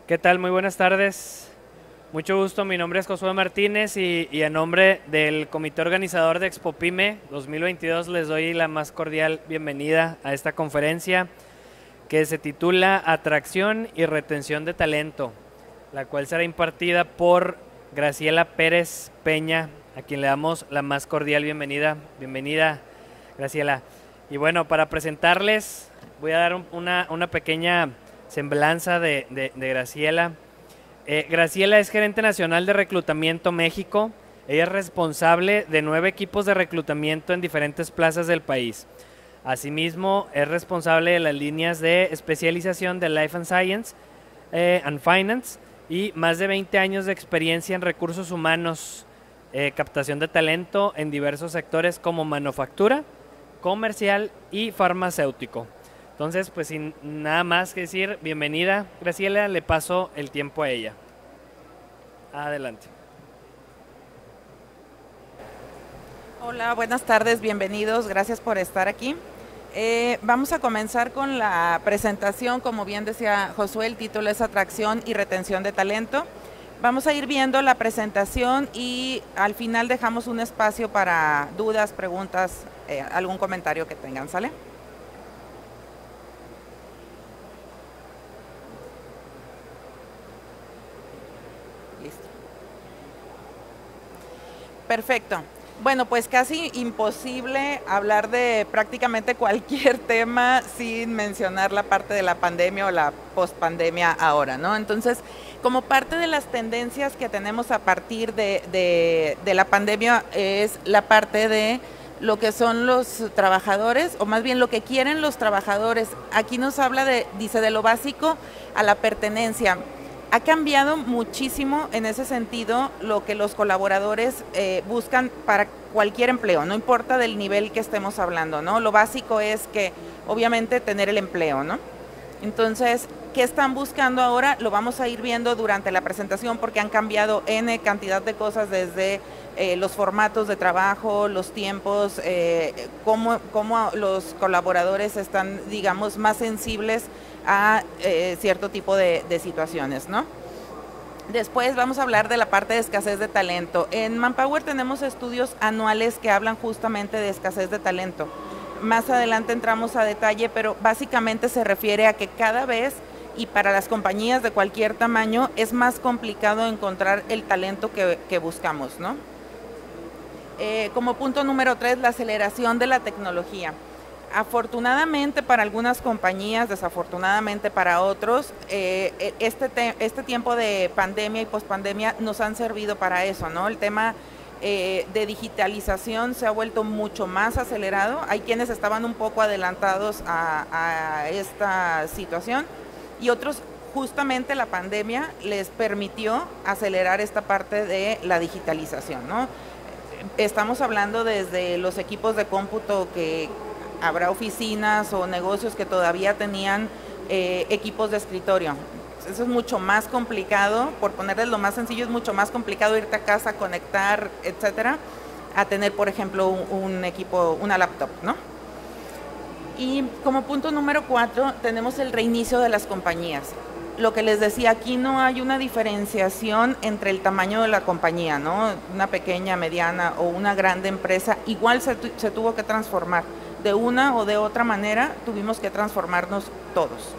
¿Qué tal? Muy buenas tardes. Mucho gusto, mi nombre es Josué Martínez y a nombre del comité organizador de Expo Pyme 2022 les doy la más cordial bienvenida a esta conferencia que se titula Atracción y Retención de Talento, la cual será impartida por Graciela Pérez Peña, a quien le damos la más cordial bienvenida. Bienvenida, Graciela. Y bueno, para presentarles voy a dar una pequeña semblanza de Graciela. Graciela es gerente nacional de Reclutamiento México. Ella es responsable de 9 equipos de reclutamiento en diferentes plazas del país. Asimismo, es responsable de las líneas de especialización de Life and Science and Finance y más de 20 años de experiencia en recursos humanos, captación de talento en diversos sectores como manufactura, comercial y farmacéutico. Entonces, pues sin nada más que decir, bienvenida, Graciela, le paso el tiempo a ella. Adelante. Hola, buenas tardes, bienvenidos, gracias por estar aquí. Vamos a comenzar con la presentación, como bien decía Josué, el título es Atracción y Retención de Talento. Vamos a ir viendo la presentación y al final dejamos un espacio para dudas, preguntas, algún comentario que tengan, ¿sale? Listo. Perfecto. Bueno, pues casi imposible hablar de prácticamente cualquier tema sin mencionar la parte de la pandemia o la pospandemia ahora, ¿no? Entonces, como parte de las tendencias que tenemos a partir de la pandemia es la parte de lo que son los trabajadores, o más bien lo que quieren los trabajadores. Aquí nos habla dice, de lo básico a la pertenencia. Ha cambiado muchísimo en ese sentido lo que los colaboradores buscan para cualquier empleo, no importa del nivel que estemos hablando, ¿no? Lo básico es que, obviamente, tener el empleo, ¿no? Entonces, ¿qué están buscando ahora? Lo vamos a ir viendo durante la presentación porque han cambiado N cantidad de cosas desde los formatos de trabajo, los tiempos, cómo los colaboradores están, digamos, más sensibles a cierto tipo de situaciones, ¿no? Después vamos a hablar de la parte de escasez de talento. En Manpower tenemos estudios anuales que hablan justamente de escasez de talento. Más adelante entramos a detalle, pero básicamente se refiere a que cada vez y para las compañías de cualquier tamaño es más complicado encontrar el talento que buscamos, ¿no? Como punto número 3, la aceleración de la tecnología. Afortunadamente para algunas compañías, desafortunadamente para otros, este tiempo de pandemia y pospandemia nos han servido para eso, ¿no? El tema de digitalización se ha vuelto mucho más acelerado. Hay quienes estaban un poco adelantados a esta situación y otros, justamente la pandemia les permitió acelerar esta parte de la digitalización, ¿no? Estamos hablando desde los equipos de cómputo que habrá oficinas o negocios que todavía tenían equipos de escritorio. Eso es mucho más complicado, por ponerles lo más sencillo, es mucho más complicado irte a casa, conectar, etcétera, a tener, por ejemplo, un equipo, una laptop, ¿no? Y como punto número 4, tenemos el reinicio de las compañías. Lo que les decía, aquí no hay una diferenciación entre el tamaño de la compañía, ¿no? Una pequeña, mediana o una grande empresa, igual se tuvo que transformar. De una o de otra manera tuvimos que transformarnos todos.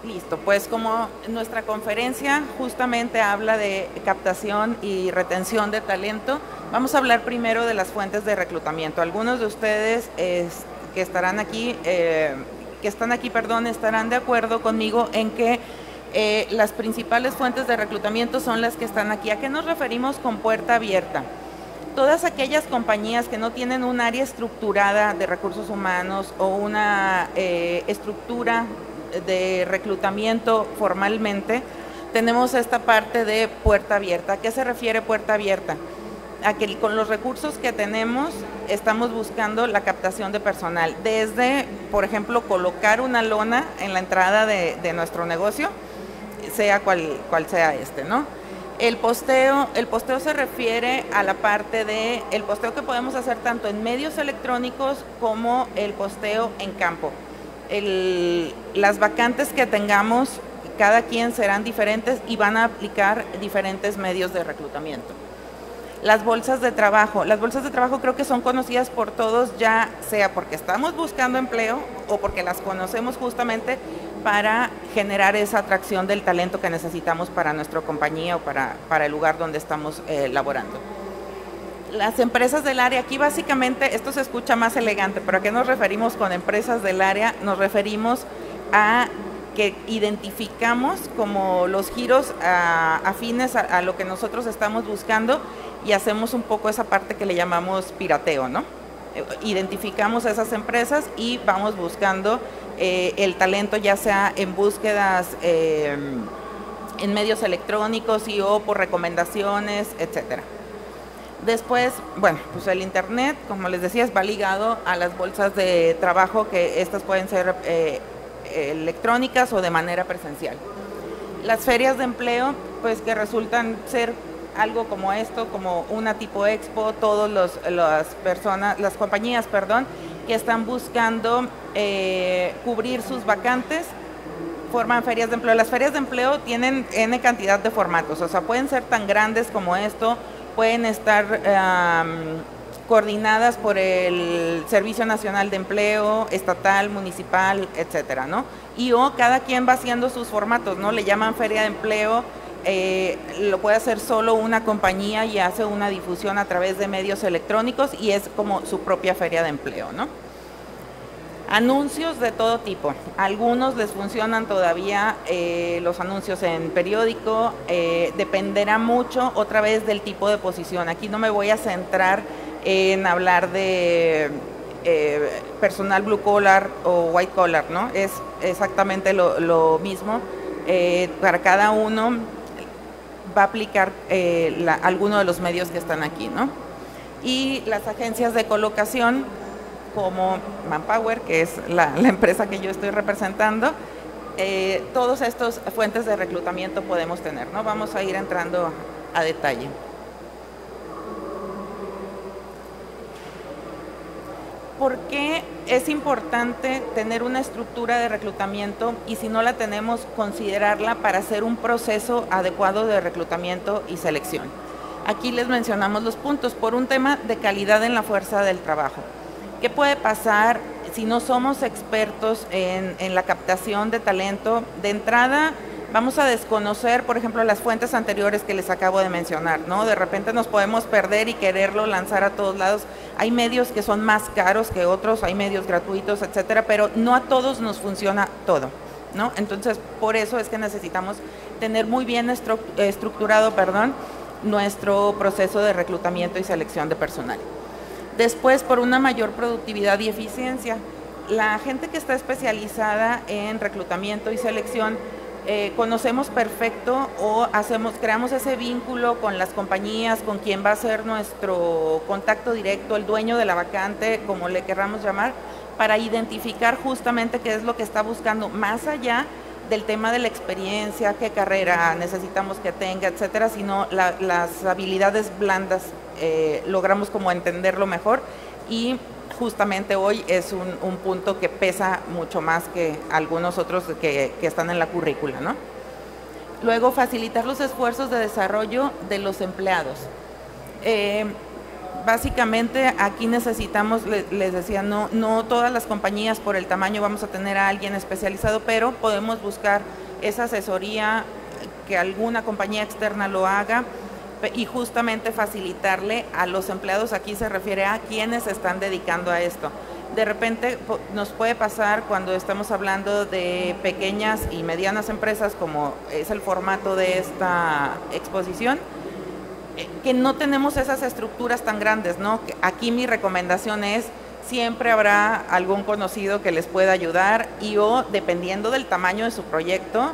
Listo, pues como nuestra conferencia justamente habla de captación y retención de talento, vamos a hablar primero de las fuentes de reclutamiento. Algunos de ustedes que están aquí, estarán de acuerdo conmigo en que las principales fuentes de reclutamiento son las que están aquí. ¿A qué nos referimos con puerta abierta? Todas aquellas compañías que no tienen un área estructurada de recursos humanos o una estructura de reclutamiento formalmente, tenemos esta parte de puerta abierta. ¿A qué se refiere puerta abierta? A que con los recursos que tenemos estamos buscando la captación de personal, desde, por ejemplo, colocar una lona en la entrada de nuestro negocio, sea cual sea ¿no? El posteo se refiere a la parte de el posteo que podemos hacer tanto en medios electrónicos como el posteo en campo. Las vacantes que tengamos, cada quien serán diferentes y van a aplicar diferentes medios de reclutamiento. Las bolsas de trabajo creo que son conocidas por todos, ya sea porque estamos buscando empleo o porque las conocemos justamente para generar esa atracción del talento que necesitamos para nuestra compañía o para el lugar donde estamos laborando. Las empresas del área, aquí básicamente, esto se escucha más elegante, pero ¿a qué nos referimos con empresas del área? Nos referimos a que identificamos como los giros afines a lo que nosotros estamos buscando y hacemos un poco esa parte que le llamamos pirateo, ¿no? Identificamos esas empresas y vamos buscando el talento, ya sea en búsquedas en medios electrónicos o por recomendaciones, etcétera. Después, bueno, pues el internet, como les decía, va ligado a las bolsas de trabajo, que estas pueden ser electrónicas o de manera presencial. Las ferias de empleo, pues que resultan ser algo como esto, como una tipo expo, todas las compañías, que están buscando cubrir sus vacantes, forman ferias de empleo. Las ferias de empleo tienen N cantidad de formatos, o sea, pueden ser tan grandes como esto, pueden estar coordinadas por el Servicio Nacional de Empleo, estatal, municipal, etcétera, ¿no? Cada quien va haciendo sus formatos, ¿no? Le llaman feria de empleo, lo puede hacer solo una compañía y hace una difusión a través de medios electrónicos y es como su propia feria de empleo, ¿no? Anuncios de todo tipo. Algunos les funcionan todavía los anuncios en periódico, dependerá mucho otra vez del tipo de posición. Aquí no me voy a centrar en hablar de personal blue collar o white collar, ¿no? Es exactamente lo mismo. Para cada uno va a aplicar alguno de los medios que están aquí, ¿no? Y las agencias de colocación, como Manpower, que es la empresa que yo estoy representando, todos estos fuentes de reclutamiento podemos tener, ¿no? Vamos a ir entrando a detalle. ¿Por qué es importante tener una estructura de reclutamiento y si no la tenemos, considerarla para hacer un proceso adecuado de reclutamiento y selección? Aquí les mencionamos los puntos por un tema de calidad en la fuerza del trabajo. ¿Qué puede pasar si no somos expertos en la captación de talento? De entrada, vamos a desconocer, por ejemplo, las fuentes anteriores que les acabo de mencionar, ¿no? De repente nos podemos perder y quererlo lanzar a todos lados. Hay medios que son más caros que otros, hay medios gratuitos, etcétera, pero no a todos nos funciona todo, ¿no? Entonces, por eso es que necesitamos tener muy bien estructurado, nuestro proceso de reclutamiento y selección de personal. Después, por una mayor productividad y eficiencia. La gente que está especializada en reclutamiento y selección, conocemos perfecto o creamos ese vínculo con las compañías, con quien va a ser nuestro contacto directo, el dueño de la vacante, como le querramos llamar, para identificar justamente qué es lo que está buscando, más allá del tema de la experiencia, qué carrera necesitamos que tenga, etcétera, sino las habilidades blandas, logramos como entenderlo mejor y justamente hoy es un punto que pesa mucho más que algunos otros que están en la currícula, ¿no? Luego, facilitar los esfuerzos de desarrollo de los empleados. Básicamente aquí necesitamos, les decía, no todas las compañías por el tamaño vamos a tener a alguien especializado, pero podemos buscar esa asesoría, que alguna compañía externa lo haga y justamente facilitarle a los empleados. Aquí se refiere a quienes se están dedicando a esto. De repente nos puede pasar cuando estamos hablando de pequeñas y medianas empresas, como es el formato de esta exposición, que no tenemos esas estructuras tan grandes, ¿no? Aquí mi recomendación es, siempre habrá algún conocido que les pueda ayudar o dependiendo del tamaño de su proyecto,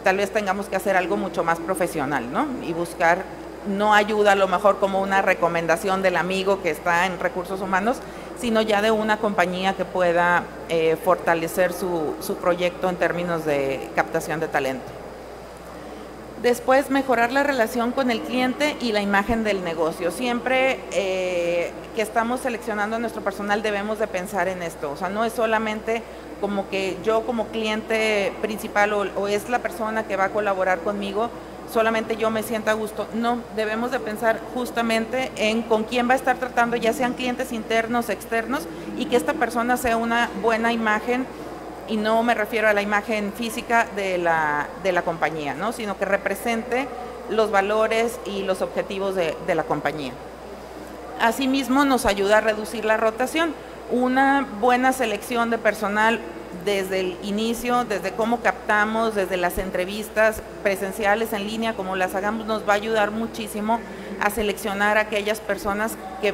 tal vez tengamos que hacer algo mucho más profesional, ¿no? Y buscar, no ayuda a lo mejor como una recomendación del amigo que está en recursos humanos, sino ya de una compañía que pueda fortalecer su proyecto en términos de captación de talento. Después, mejorar la relación con el cliente y la imagen del negocio. Siempre que estamos seleccionando a nuestro personal debemos de pensar en esto. O sea, no es solamente como que yo como cliente principal o es la persona que va a colaborar conmigo, solamente yo me sienta a gusto. No, debemos de pensar justamente en con quién va a estar tratando, ya sean clientes internos, externos, y que esta persona sea una buena imagen. Y no me refiero a la imagen física de la compañía, ¿no? Sino que represente los valores y los objetivos de la compañía. Asimismo, nos ayuda a reducir la rotación. Una buena selección de personal desde el inicio, desde cómo captamos, desde las entrevistas presenciales, en línea, como las hagamos, nos va a ayudar muchísimo a seleccionar a aquellas personas que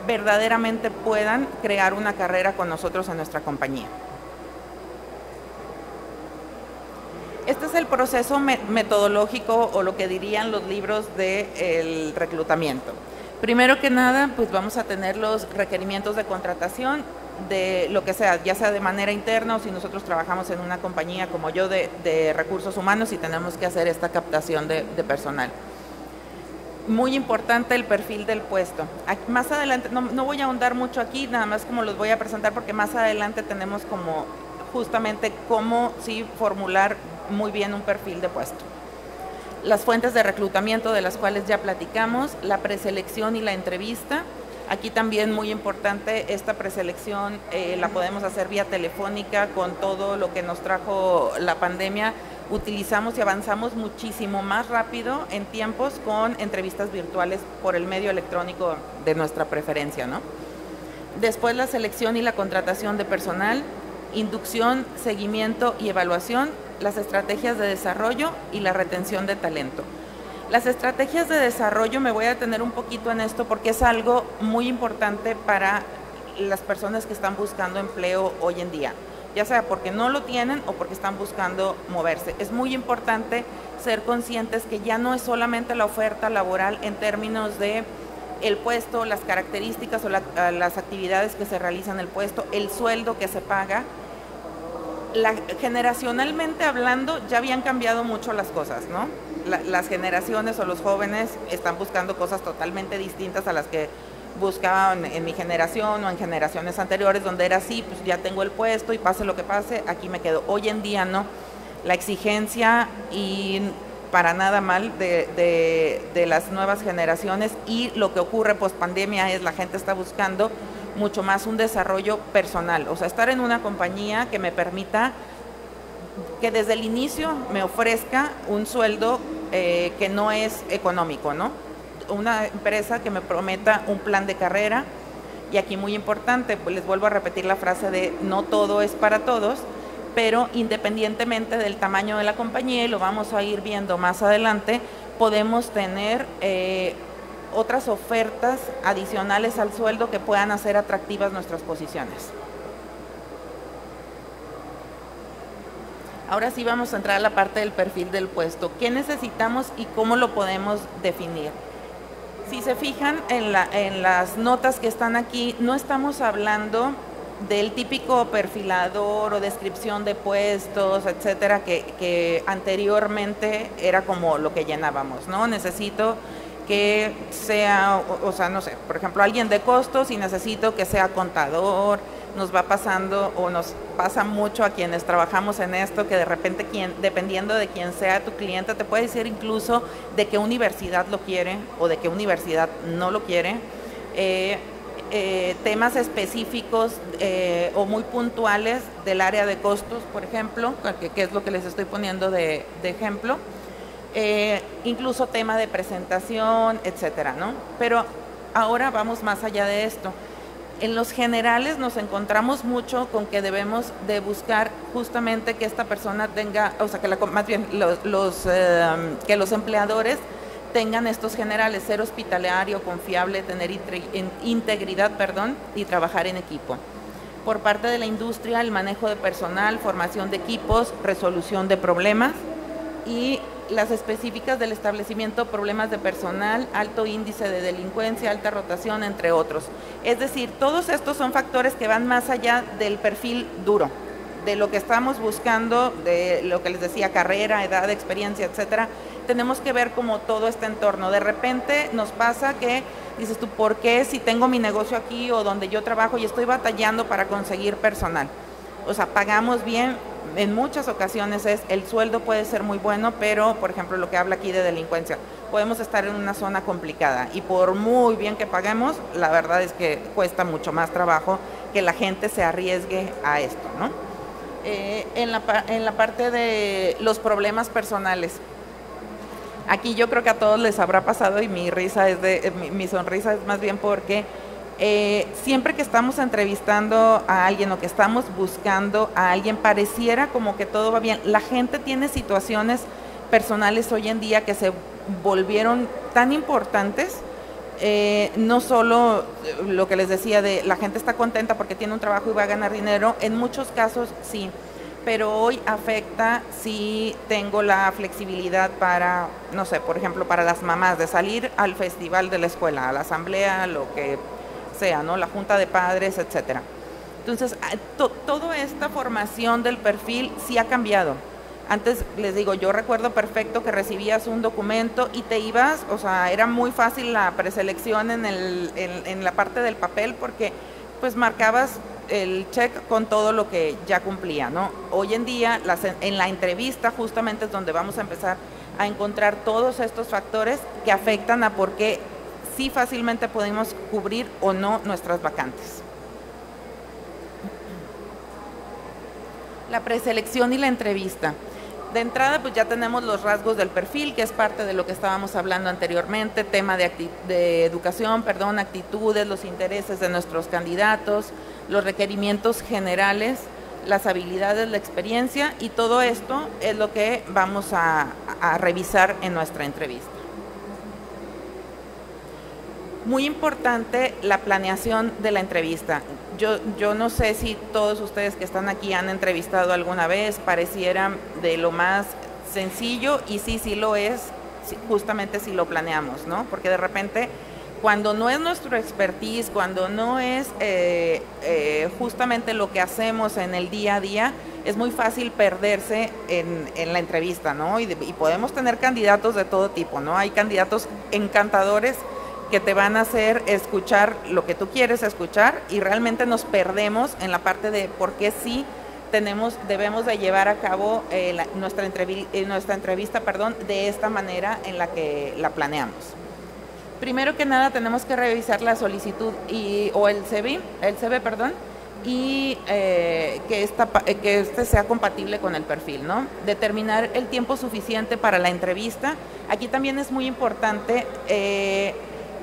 verdaderamente puedan crear una carrera con nosotros en nuestra compañía. Este es el proceso metodológico o lo que dirían los libros del reclutamiento. Primero que nada, pues vamos a tener los requerimientos de contratación de lo que sea, ya sea de manera interna o si nosotros trabajamos en una compañía como yo de recursos humanos y tenemos que hacer esta captación de personal. Muy importante el perfil del puesto. Más adelante, no voy a ahondar mucho aquí, nada más como los voy a presentar porque más adelante tenemos como justamente cómo sí formular muy bien un perfil de puesto. Las fuentes de reclutamiento de las cuales ya platicamos, la preselección y la entrevista. Aquí también muy importante, esta preselección la podemos hacer vía telefónica con todo lo que nos trajo la pandemia. Utilizamos y avanzamos muchísimo más rápido en tiempos con entrevistas virtuales por el medio electrónico de nuestra preferencia, ¿no? Después la selección y la contratación de personal, inducción, seguimiento y evaluación, las estrategias de desarrollo y la retención de talento. Las estrategias de desarrollo, me voy a detener un poquito en esto porque es algo muy importante para las personas que están buscando empleo hoy en día, ya sea porque no lo tienen o porque están buscando moverse. Es muy importante ser conscientes que ya no es solamente la oferta laboral en términos de el puesto, las características o las actividades que se realizan en el puesto, el sueldo que se paga. Generacionalmente hablando, ya habían cambiado mucho las cosas, ¿no? Las generaciones o los jóvenes están buscando cosas totalmente distintas a las que buscaban en mi generación o en generaciones anteriores, donde era así, pues ya tengo el puesto y pase lo que pase, aquí me quedo. Hoy en día no. La exigencia y para nada mal de las nuevas generaciones y lo que ocurre post pandemia es la gente está buscando mucho más un desarrollo personal, o sea, estar en una compañía que me permita que desde el inicio me ofrezca un sueldo que no es económico, ¿no? Una empresa que me prometa un plan de carrera y aquí muy importante, pues les vuelvo a repetir la frase de no todo es para todos, pero independientemente del tamaño de la compañía, y lo vamos a ir viendo más adelante, podemos tener otras ofertas adicionales al sueldo que puedan hacer atractivas nuestras posiciones. Ahora sí vamos a entrar a la parte del perfil del puesto. ¿Qué necesitamos y cómo lo podemos definir? Si se fijan en las notas que están aquí, no estamos hablando del típico perfilador o descripción de puestos, etcétera, que anteriormente era como lo que llenábamos, ¿no? Necesito que sea, o sea, no sé, por ejemplo, alguien de costos y necesito que sea contador. Nos va pasando o nos pasa mucho a quienes trabajamos en esto que de repente dependiendo de quién sea tu cliente te puede decir incluso de qué universidad lo quiere o de qué universidad no lo quiere. Temas específicos o muy puntuales del área de costos, por ejemplo, que es lo que les estoy poniendo de ejemplo. Incluso tema de presentación, etcétera, ¿no? Pero ahora vamos más allá de esto. En los generales nos encontramos mucho con que debemos de buscar justamente que esta persona tenga, o sea, que más bien que los empleadores tengan estos generales, ser hospitalario, confiable, tener integridad, y trabajar en equipo. Por parte de la industria, el manejo de personal, formación de equipos, resolución de problemas y las específicas del establecimiento, problemas de personal, alto índice de delincuencia, alta rotación, entre otros. Es decir, todos estos son factores que van más allá del perfil duro, de lo que estamos buscando, de lo que les decía, carrera, edad, experiencia, etcétera, tenemos que ver como todo este entorno. De repente nos pasa que dices tú, ¿por qué si tengo mi negocio aquí o donde yo trabajo y estoy batallando para conseguir personal? O sea, pagamos bien, en muchas ocasiones el sueldo puede ser muy bueno, pero por ejemplo lo que habla aquí de delincuencia, podemos estar en una zona complicada y por muy bien que paguemos, la verdad es que cuesta mucho más trabajo que la gente se arriesgue a esto, ¿no? En la parte de los problemas personales, aquí yo creo que a todos les habrá pasado y mi sonrisa es más bien porque siempre que estamos entrevistando a alguien o que estamos buscando a alguien, pareciera como que todo va bien. La gente tiene situaciones personales hoy en día que se volvieron tan importantes, no solo lo que les decía de la gente está contenta porque tiene un trabajo y va a ganar dinero, en muchos casos sí, pero hoy afecta si tengo la flexibilidad para, no sé, por ejemplo, para las mamás, de salir al festival de la escuela, a la asamblea, lo que sea, ¿no? La junta de padres, etcétera. Entonces, toda esta formación del perfil sí ha cambiado. Antes, les digo, yo recuerdo perfecto que recibías un documento y te ibas, o sea, era muy fácil la preselección en la parte del papel porque pues marcabas el check con todo lo que ya cumplía, ¿no? Hoy en día, en la entrevista justamente es donde vamos a empezar a encontrar todos estos factores que afectan a por qué sí fácilmente podemos cubrir o no nuestras vacantes. La preselección y la entrevista. De entrada, pues ya tenemos los rasgos del perfil, que es parte de lo que estábamos hablando anteriormente, tema de educación, actitudes, los intereses de nuestros candidatos, los requerimientos generales, las habilidades, la experiencia, y todo esto es lo que vamos a revisar en nuestra entrevista. Muy importante la planeación de la entrevista. Yo no sé si todos ustedes que están aquí han entrevistado alguna vez, pareciera de lo más sencillo y sí lo es, justamente si lo planeamos, ¿no? Porque de repente cuando no es nuestro expertise, cuando no es justamente lo que hacemos en el día a día, es muy fácil perderse en la entrevista, ¿no? Y podemos tener candidatos de todo tipo, ¿no? Hay candidatos encantadores que te van a hacer escuchar lo que tú quieres escuchar y realmente nos perdemos en la parte de por qué sí debemos de llevar a cabo nuestra entrevista de esta manera en la que la planeamos. Primero que nada tenemos que revisar la solicitud o el CV, y que este sea compatible con el perfil, ¿no? Determinar el tiempo suficiente para la entrevista. Aquí también es muy importante.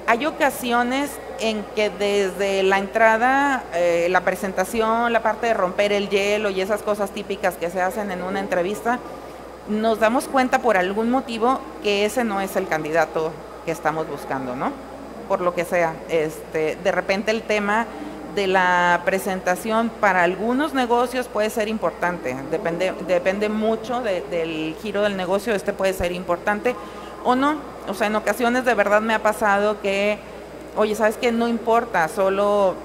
Hay ocasiones en que desde la entrada, la presentación, la parte de romper el hielo y esas cosas típicas que se hacen en una entrevista, nos damos cuenta por algún motivo que ese no es el candidato que estamos buscando, ¿no? Por lo que sea. De repente el tema de la presentación para algunos negocios puede ser importante, depende mucho del giro del negocio, puede ser importante o no. O sea, en ocasiones de verdad me ha pasado que, oye, ¿sabes qué? No importa, solo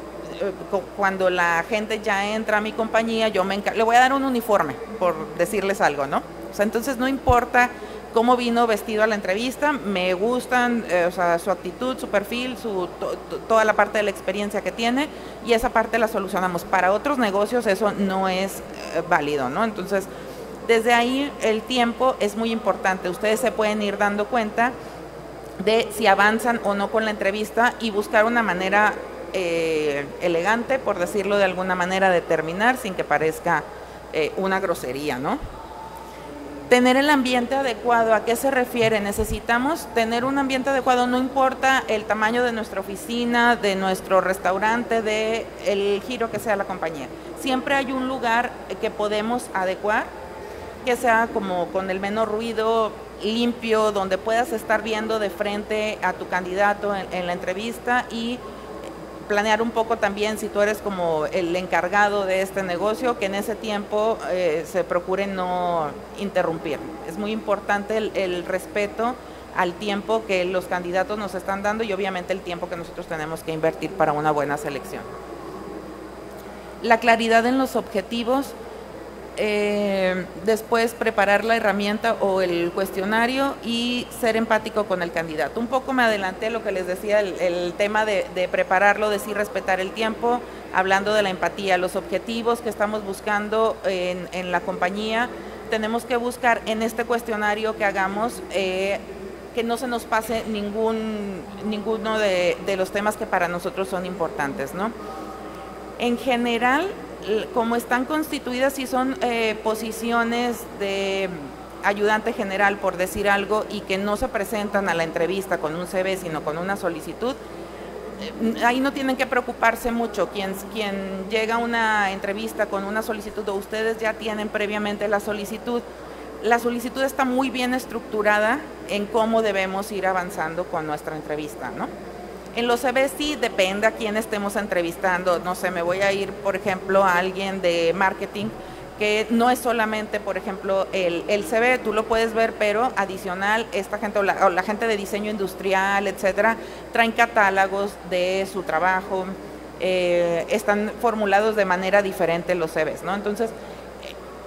cuando la gente ya entra a mi compañía, le voy a dar un uniforme, por decirles algo, ¿no? O sea, entonces no importa cómo vino vestido a la entrevista, me gustan, o sea, su actitud, su perfil, toda la parte de la experiencia que tiene, y esa parte la solucionamos. Para otros negocios eso no es válido, ¿no? Entonces, desde ahí el tiempo es muy importante. Ustedes se pueden ir dando cuenta de si avanzan o no con la entrevista y buscar una manera elegante, por decirlo de alguna manera, de terminar sin que parezca una grosería, ¿no? Tener el ambiente adecuado. ¿A qué se refiere? Necesitamos tener un ambiente adecuado, no importa el tamaño de nuestra oficina, de nuestro restaurante, del giro que sea la compañía. Siempre hay un lugar que podemos adecuar, que sea como con el menor ruido, limpio, donde puedas estar viendo de frente a tu candidato en la entrevista, y planear un poco también, si tú eres como el encargado de este negocio, que en ese tiempo se procure no interrumpir. Es muy importante el respeto al tiempo que los candidatos nos están dando y obviamente el tiempo que nosotros tenemos que invertir para una buena selección. La claridad en los objetivos. después preparar la herramienta o el cuestionario y ser empático con el candidato. Un poco me adelanté lo que les decía, el tema de prepararlo, de sí respetar el tiempo, hablando de la empatía, los objetivos que estamos buscando en la compañía. Tenemos que buscar en este cuestionario que hagamos que no se nos pase ninguno de los temas que para nosotros son importantes, ¿no? En general, como están constituidas, si son posiciones de ayudante general, por decir algo, y que no se presentan a la entrevista con un CV, sino con una solicitud, ahí no tienen que preocuparse mucho. Quien llega a una entrevista con una solicitud, o ustedes ya tienen previamente la solicitud está muy bien estructurada en cómo debemos ir avanzando con nuestra entrevista, ¿no? En los CVs sí depende a quién estemos entrevistando. No sé, me voy a ir, por ejemplo, a alguien de marketing, que no es solamente, por ejemplo, el CV, tú lo puedes ver, pero adicional, esta gente o la gente de diseño industrial, etcétera, traen catálogos de su trabajo, están formulados de manera diferente los CVs, ¿no? Entonces,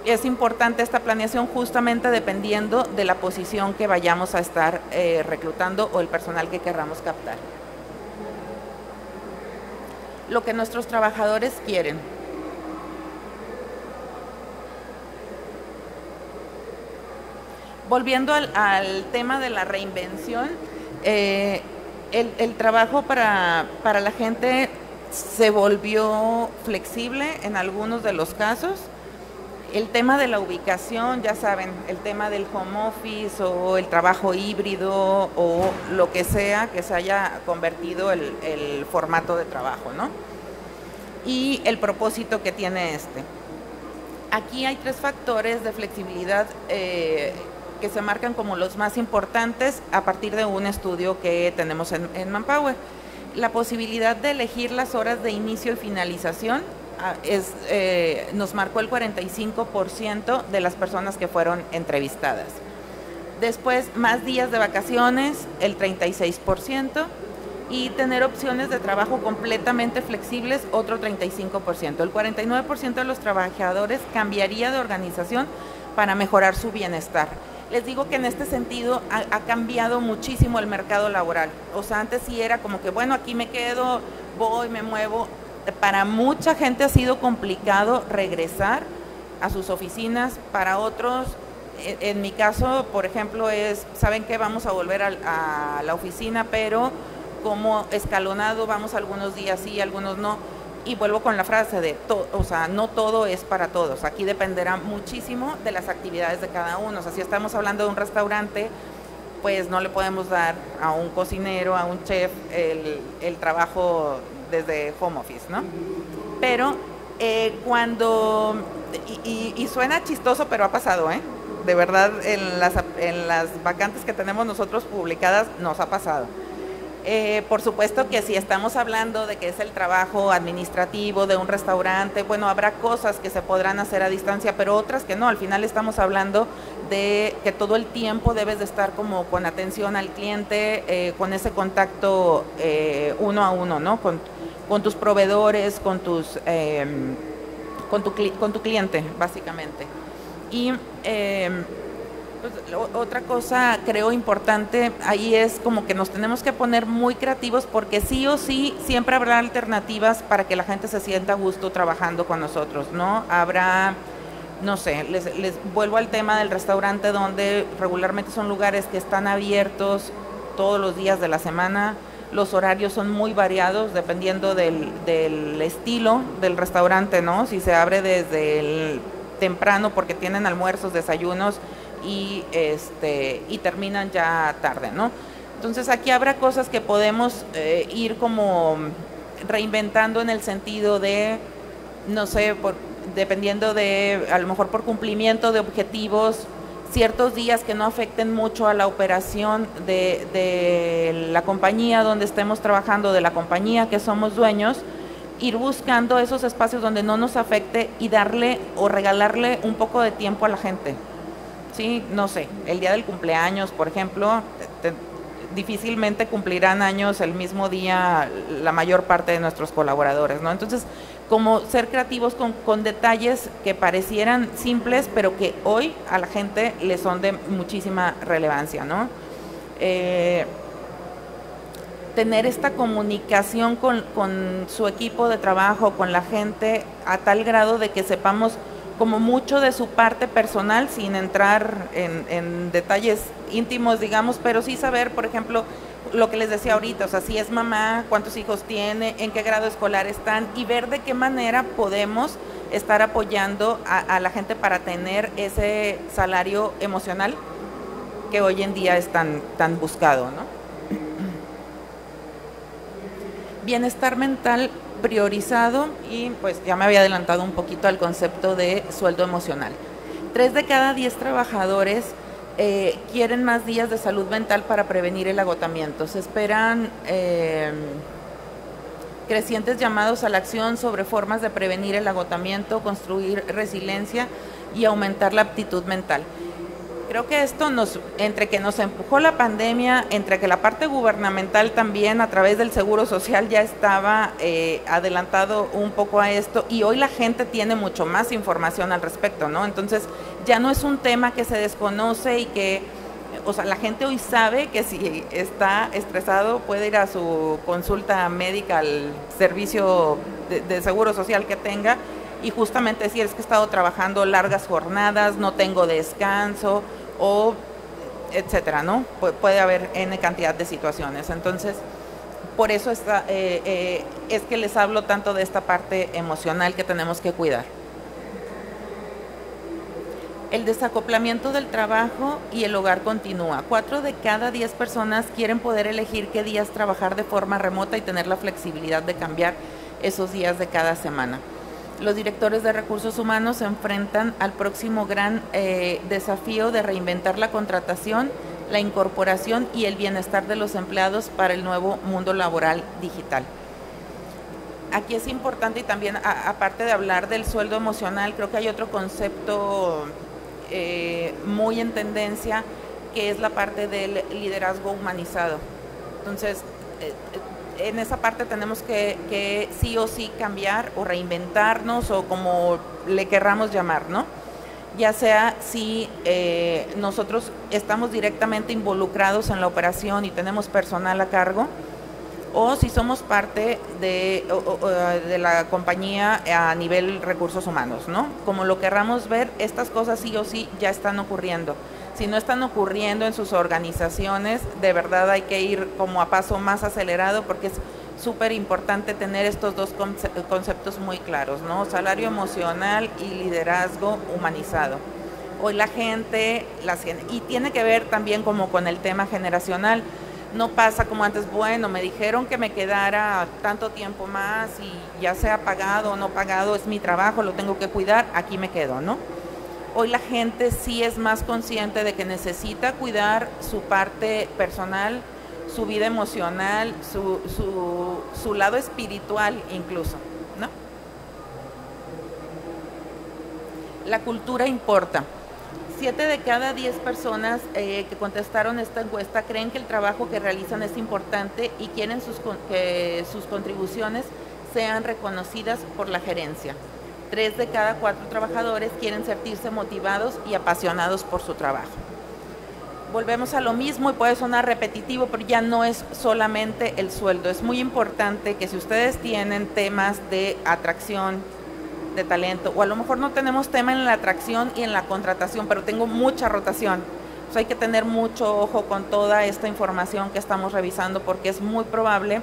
es importante esta planeación justamente dependiendo de la posición que vayamos a estar reclutando o el personal que querramos captar. Lo que nuestros trabajadores quieren. Volviendo al tema de la reinvención, el trabajo para la gente se volvió flexible en algunos de los casos. El tema de la ubicación, ya saben, el tema del home office o el trabajo híbrido o lo que sea que se haya convertido el formato de trabajo, ¿no? Y el propósito que tiene este. Aquí hay 3 factores de flexibilidad que se marcan como los más importantes a partir de un estudio que tenemos en Manpower. La posibilidad de elegir las horas de inicio y finalización nos marcó el 45% de las personas que fueron entrevistadas. Después, más días de vacaciones, el 36%, y tener opciones de trabajo completamente flexibles, otro 35%. El 49% de los trabajadores cambiaría de organización para mejorar su bienestar. Les digo que en este sentido ha cambiado muchísimo el mercado laboral. O sea, antes sí era como que, bueno, aquí me quedo, voy, me muevo. Para mucha gente ha sido complicado regresar a sus oficinas, para otros, en mi caso, por ejemplo, saben que vamos a volver a la oficina, pero como escalonado, vamos algunos días sí, algunos no, y vuelvo con la frase de, o sea, no todo es para todos, aquí dependerá muchísimo de las actividades de cada uno. O sea, si estamos hablando de un restaurante, pues no le podemos dar a un cocinero, a un chef, el trabajo desde home office, ¿no? Pero cuando, y suena chistoso, pero ha pasado, de verdad, en las vacantes que tenemos nosotros publicadas, nos ha pasado. Por supuesto que si estamos hablando de que es el trabajo administrativo de un restaurante, bueno, habrá cosas que se podrán hacer a distancia, pero otras que no. Al final estamos hablando de que todo el tiempo debes de estar como con atención al cliente, con ese contacto uno a uno, ¿no? Con tus proveedores, con tu cliente, básicamente. Y pues, otra cosa creo importante ahí es como que nos tenemos que poner muy creativos, porque sí o sí siempre habrá alternativas para que la gente se sienta a gusto trabajando con nosotros, ¿no? Habrá, no sé, les vuelvo al tema del restaurante, donde regularmente son lugares que están abiertos todos los días de la semana. Los horarios son muy variados dependiendo del estilo del restaurante, ¿no? Si se abre desde el temprano porque tienen almuerzos, desayunos y terminan ya tarde, ¿no? Entonces aquí habrá cosas que podemos ir como reinventando en el sentido de, no sé, dependiendo de, a lo mejor por cumplimiento de objetivos, ciertos días que no afecten mucho a la operación de la compañía donde estemos trabajando, de la compañía que somos dueños, ir buscando esos espacios donde no nos afecte y darle o regalarle un poco de tiempo a la gente. Sí, no sé, el día del cumpleaños, por ejemplo, difícilmente cumplirán años el mismo día la mayor parte de nuestros colaboradores, ¿no? Entonces, como ser creativos con detalles que parecieran simples, pero que hoy a la gente le son de muchísima relevancia, ¿no? Tener esta comunicación con su equipo de trabajo, con la gente, a tal grado de que sepamos como mucho de su parte personal, sin entrar en detalles íntimos, digamos, pero sí saber, por ejemplo, lo que les decía ahorita, o sea, si es mamá, cuántos hijos tiene, en qué grado escolar están, y ver de qué manera podemos estar apoyando a la gente para tener ese salario emocional que hoy en día es tan buscado, ¿no? Bienestar mental priorizado, y pues ya me había adelantado un poquito al concepto de sueldo emocional. 3 de cada 10 trabajadores quieren más días de salud mental para prevenir el agotamiento. Se esperan crecientes llamados a la acción sobre formas de prevenir el agotamiento, construir resiliencia y aumentar la aptitud mental. Creo que esto entre que nos empujó la pandemia, entre que la parte gubernamental también a través del Seguro Social ya estaba adelantado un poco a esto, y hoy la gente tiene mucho más información al respecto, ¿no? Entonces ya no es un tema que se desconoce y que, o sea, la gente hoy sabe que si está estresado puede ir a su consulta médica al servicio de Seguro Social que tenga, y justamente decir, es que he estado trabajando largas jornadas, no tengo descanso, o etcétera, ¿no? Puede haber N cantidad de situaciones. Entonces, por eso es que les hablo tanto de esta parte emocional que tenemos que cuidar. El desacoplamiento del trabajo y el hogar continúa. 4 de cada 10 personas quieren poder elegir qué días trabajar de forma remota y tener la flexibilidad de cambiar esos días de cada semana. Los directores de recursos humanos se enfrentan al próximo gran desafío de reinventar la contratación, la incorporación y el bienestar de los empleados para el nuevo mundo laboral digital. Aquí es importante, y también aparte de hablar del sueldo emocional, creo que hay otro concepto muy en tendencia, que es la parte del liderazgo humanizado. Entonces, en esa parte tenemos que sí o sí cambiar o reinventarnos, o como le querramos llamar, ¿no? Ya sea si nosotros estamos directamente involucrados en la operación y tenemos personal a cargo, o si somos parte de la compañía a nivel recursos humanos, ¿no? Como lo querramos ver, estas cosas sí o sí ya están ocurriendo. Si no están ocurriendo en sus organizaciones, de verdad hay que ir como a paso más acelerado, porque es súper importante tener estos dos conceptos muy claros, ¿no? Salario emocional y liderazgo humanizado. Hoy la gente, y tiene que ver también como con el tema generacional. No pasa como antes, bueno, me dijeron que me quedara tanto tiempo más y ya sea pagado o no pagado, es mi trabajo, lo tengo que cuidar, aquí me quedo, ¿no? Hoy la gente sí es más consciente de que necesita cuidar su parte personal, su vida emocional, su lado espiritual incluso, ¿no? La cultura importa. 7 de cada 10 personas que contestaron esta encuesta creen que el trabajo que realizan es importante y quieren que sus contribuciones sean reconocidas por la gerencia. 3 de cada 4 trabajadores quieren sentirse motivados y apasionados por su trabajo. Volvemos a lo mismo, y puede sonar repetitivo, pero ya no es solamente el sueldo. Es muy importante que si ustedes tienen temas de atracción de talento, o a lo mejor no tenemos tema en la atracción y en la contratación, pero tengo mucha rotación, pues hay que tener mucho ojo con toda esta información que estamos revisando, porque es muy probable.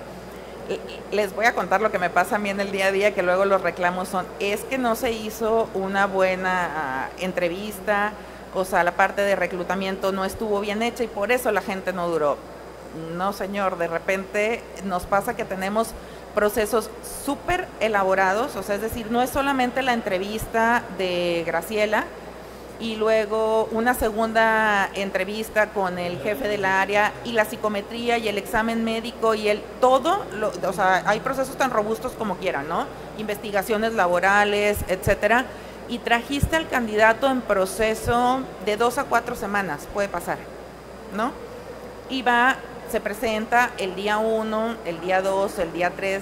Les voy a contar lo que me pasa a mí en el día a día, que luego los reclamos es que no se hizo una buena entrevista, o sea, la parte de reclutamiento no estuvo bien hecha y por eso la gente no duró. No, señor, de repente nos pasa que tenemos procesos súper elaborados, o sea, es decir, no es solamente la entrevista de Graciela y luego una segunda entrevista con el jefe del área y la psicometría y el examen médico y o sea, hay procesos tan robustos como quieran, ¿no? Investigaciones laborales, etcétera, y trajiste al candidato en proceso de 2 a 4 semanas, puede pasar, ¿no? Y se presenta el día 1, el día 2, el día 3,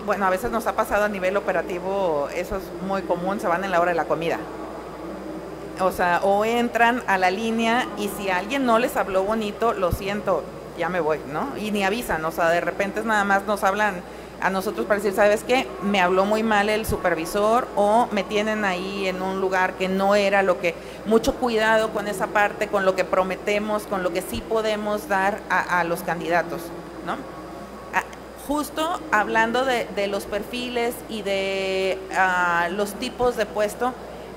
bueno, a veces nos ha pasado a nivel operativo, eso es muy común, se van en la hora de la comida. O sea, o entran a la línea y si alguien no les habló bonito, lo siento, ya me voy, ¿no? Y ni avisan, o sea, de repente nada más nos hablan a nosotros para decir, ¿sabes qué? Me habló muy mal el supervisor o me tienen ahí en un lugar que no era lo que... Mucho cuidado con esa parte, con lo que prometemos, con lo que sí podemos dar a los candidatos, ¿no? Justo hablando de los perfiles y de los tipos de puesto,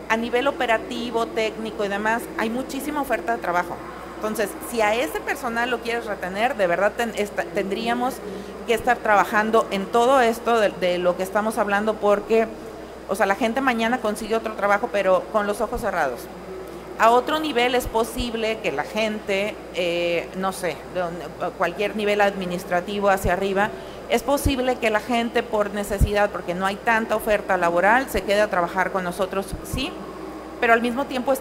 a nivel operativo, técnico y demás, hay muchísima oferta de trabajo. Entonces, si a ese personal lo quieres retener, de verdad tendríamos que estar trabajando en todo esto de lo que estamos hablando porque, o sea, la gente mañana consigue otro trabajo, pero con los ojos cerrados. A otro nivel es posible que la gente, no sé, de cualquier nivel administrativo hacia arriba, es posible que la gente por necesidad, porque no hay tanta oferta laboral, se quede a trabajar con nosotros, sí, pero al mismo tiempo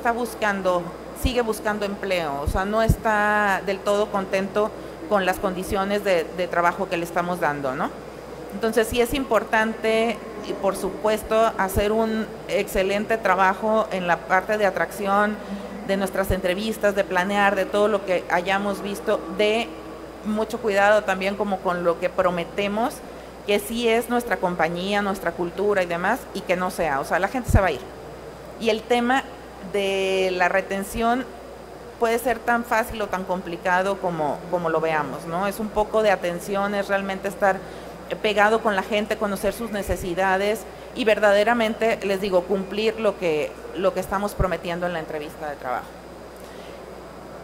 sigue buscando empleo, o sea, no está del todo contento con las condiciones de trabajo que le estamos dando, ¿no? Entonces sí es importante, y por supuesto, hacer un excelente trabajo en la parte de atracción, de nuestras entrevistas, de planear, de todo lo que hayamos visto, de mucho cuidado también como con lo que prometemos, que sí es nuestra compañía, nuestra cultura y demás, y que no sea, o sea, la gente se va a ir. Y el tema de la retención puede ser tan fácil o tan complicado como lo veamos, ¿no? Es un poco de atención, es realmente estar pegado con la gente, conocer sus necesidades y verdaderamente, les digo, cumplir lo que estamos prometiendo en la entrevista de trabajo.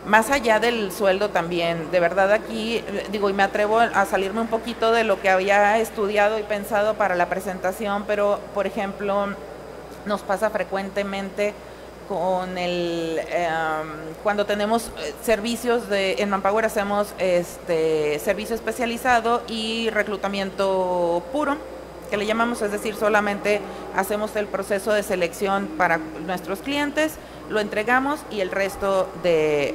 Más allá del sueldo también, de verdad aquí, digo, y me atrevo a salirme un poquito de lo que había estudiado y pensado para la presentación, pero, por ejemplo, nos pasa frecuentemente con cuando tenemos servicios en Manpower hacemos servicio especializado y reclutamiento puro, que le llamamos, es decir, solamente hacemos el proceso de selección para nuestros clientes, lo entregamos y el resto de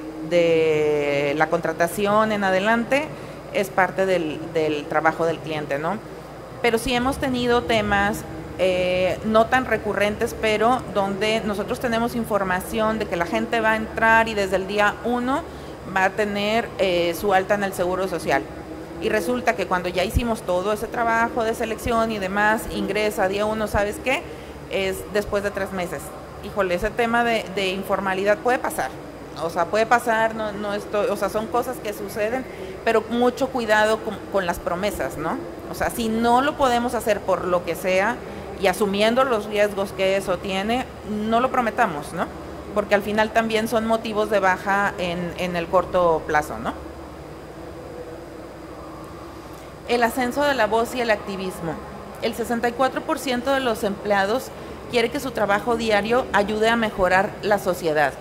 la contratación en adelante es parte del trabajo del cliente, ¿no? Pero sí hemos tenido temas no tan recurrentes, pero donde nosotros tenemos información de que la gente va a entrar y desde el día 1 va a tener su alta en el Seguro Social. Y resulta que cuando ya hicimos todo ese trabajo de selección y demás, ingresa día 1, ¿sabes qué? Es después de 3 meses. Híjole, ese tema de informalidad puede pasar. O sea, puede pasar, o sea, son cosas que suceden, pero mucho cuidado con las promesas, ¿no? O sea, si no lo podemos hacer por lo que sea, y asumiendo los riesgos que eso tiene, no lo prometamos, ¿no? Porque al final también son motivos de baja en el corto plazo, ¿no? El ascenso de la voz y el activismo. El 64% de los empleados quiere que su trabajo diario ayude a mejorar la sociedad.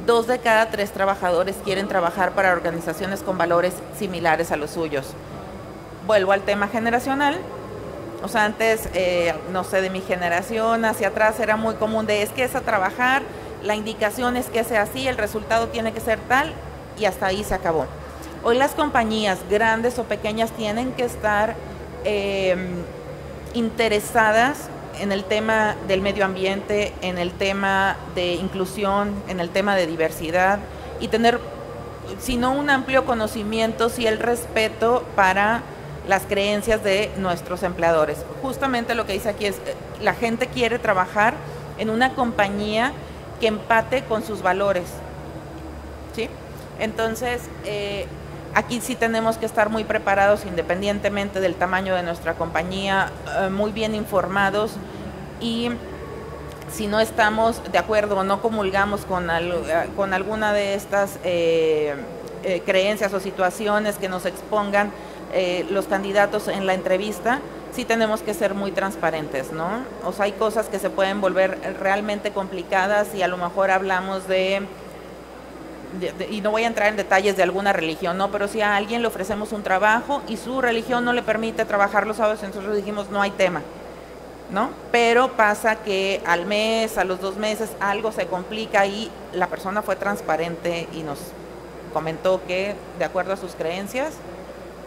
2 de cada 3 trabajadores quieren trabajar para organizaciones con valores similares a los suyos. Vuelvo al tema generacional. O sea, antes, no sé, de mi generación hacia atrás era muy común es que es a trabajar, la indicación es que sea así, el resultado tiene que ser tal y hasta ahí se acabó. Hoy las compañías, grandes o pequeñas, tienen que estar interesadas en el tema del medio ambiente, en el tema de inclusión, en el tema de diversidad y tener, si no un amplio conocimiento, sí el respeto para las creencias de nuestros empleadores. Justamente lo que dice aquí es, la gente quiere trabajar en una compañía que empate con sus valores, ¿sí? Entonces, aquí sí tenemos que estar muy preparados independientemente del tamaño de nuestra compañía, muy bien informados y si no estamos de acuerdo o no comulgamos con alguna de estas creencias o situaciones que nos expongan los candidatos en la entrevista, sí tenemos que ser muy transparentes, ¿no? O sea, hay cosas que se pueden volver realmente complicadas y a lo mejor hablamos y no voy a entrar en detalles de alguna religión, ¿no? Pero si a alguien le ofrecemos un trabajo y su religión no le permite trabajar los sábados, nosotros dijimos no hay tema, ¿no? Pero pasa que al mes, a los 2 meses, algo se complica y la persona fue transparente y nos comentó que, de acuerdo a sus creencias,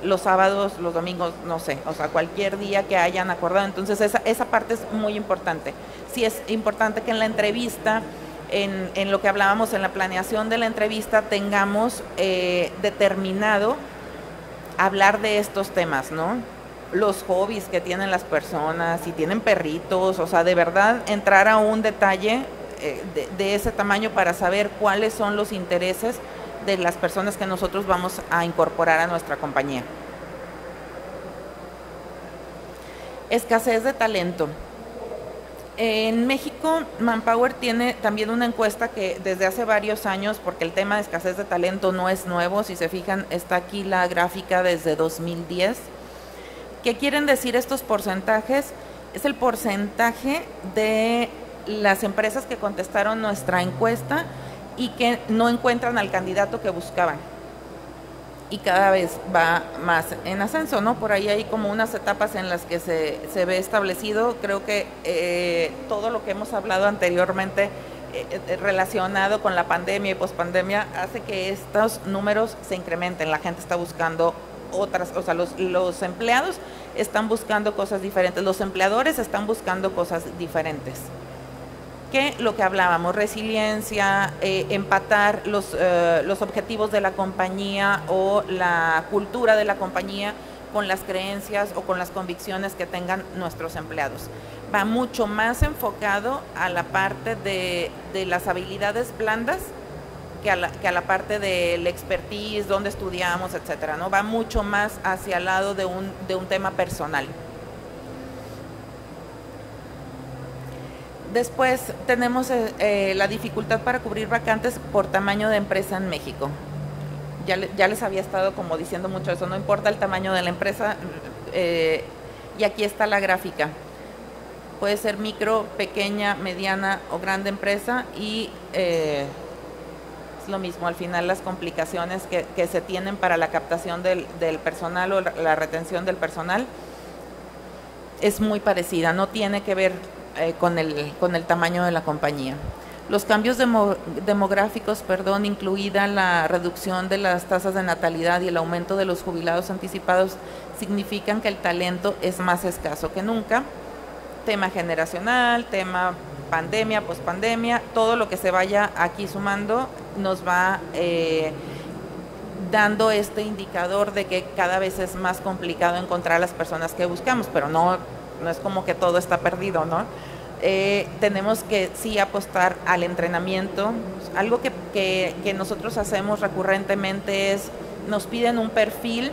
los sábados, los domingos, no sé, o sea, cualquier día que hayan acordado. Entonces esa parte es muy importante. Sí es importante que en la entrevista, en lo que hablábamos en la planeación de la entrevista, tengamos determinado hablar de estos temas, ¿no? Los hobbies que tienen las personas, si tienen perritos, o sea, de verdad entrar a un detalle de ese tamaño para saber cuáles son los intereses de las personas que nosotros vamos a incorporar a nuestra compañía. Escasez de talento. En México, Manpower tiene también una encuesta que desde hace varios años, porque el tema de escasez de talento no es nuevo, si se fijan, está aquí la gráfica desde 2010. ¿Qué quieren decir estos porcentajes? Es el porcentaje de las empresas que contestaron nuestra encuesta y que no encuentran al candidato que buscaban. Y cada vez va más en ascenso, ¿no? Por ahí hay como unas etapas en las que se ve establecido. Creo que todo lo que hemos hablado anteriormente relacionado con la pandemia y pospandemia hace que estos números se incrementen. La gente está buscando otras, o sea, los empleados están buscando cosas diferentes, los empleadores están buscando cosas diferentes. Que lo que hablábamos, resiliencia, empatar los objetivos de la compañía o la cultura de la compañía con las creencias o con las convicciones que tengan nuestros empleados. Va mucho más enfocado a la parte de las habilidades blandas que a la parte del expertise, dónde estudiamos, etcétera, ¿no? Va mucho más hacia el lado de un tema personal. Después tenemos la dificultad para cubrir vacantes por tamaño de empresa en México. Ya les había estado como diciendo mucho eso, no importa el tamaño de la empresa, y aquí está la gráfica. Puede ser micro, pequeña, mediana o grande empresa y es lo mismo, al final las complicaciones que se tienen para la captación del personal o la retención del personal es muy parecida, no tiene que ver con el tamaño de la compañía. Los cambios demográficos, incluida la reducción de las tasas de natalidad y el aumento de los jubilados anticipados, significan que el talento es más escaso que nunca. Tema generacional, tema pandemia, pospandemia, todo lo que se vaya aquí sumando nos va dando este indicador de que cada vez es más complicado encontrar las personas que buscamos, pero no es como que todo está perdido, ¿no? Tenemos que sí apostar al entrenamiento. Algo que nosotros hacemos recurrentemente es, nos piden un perfil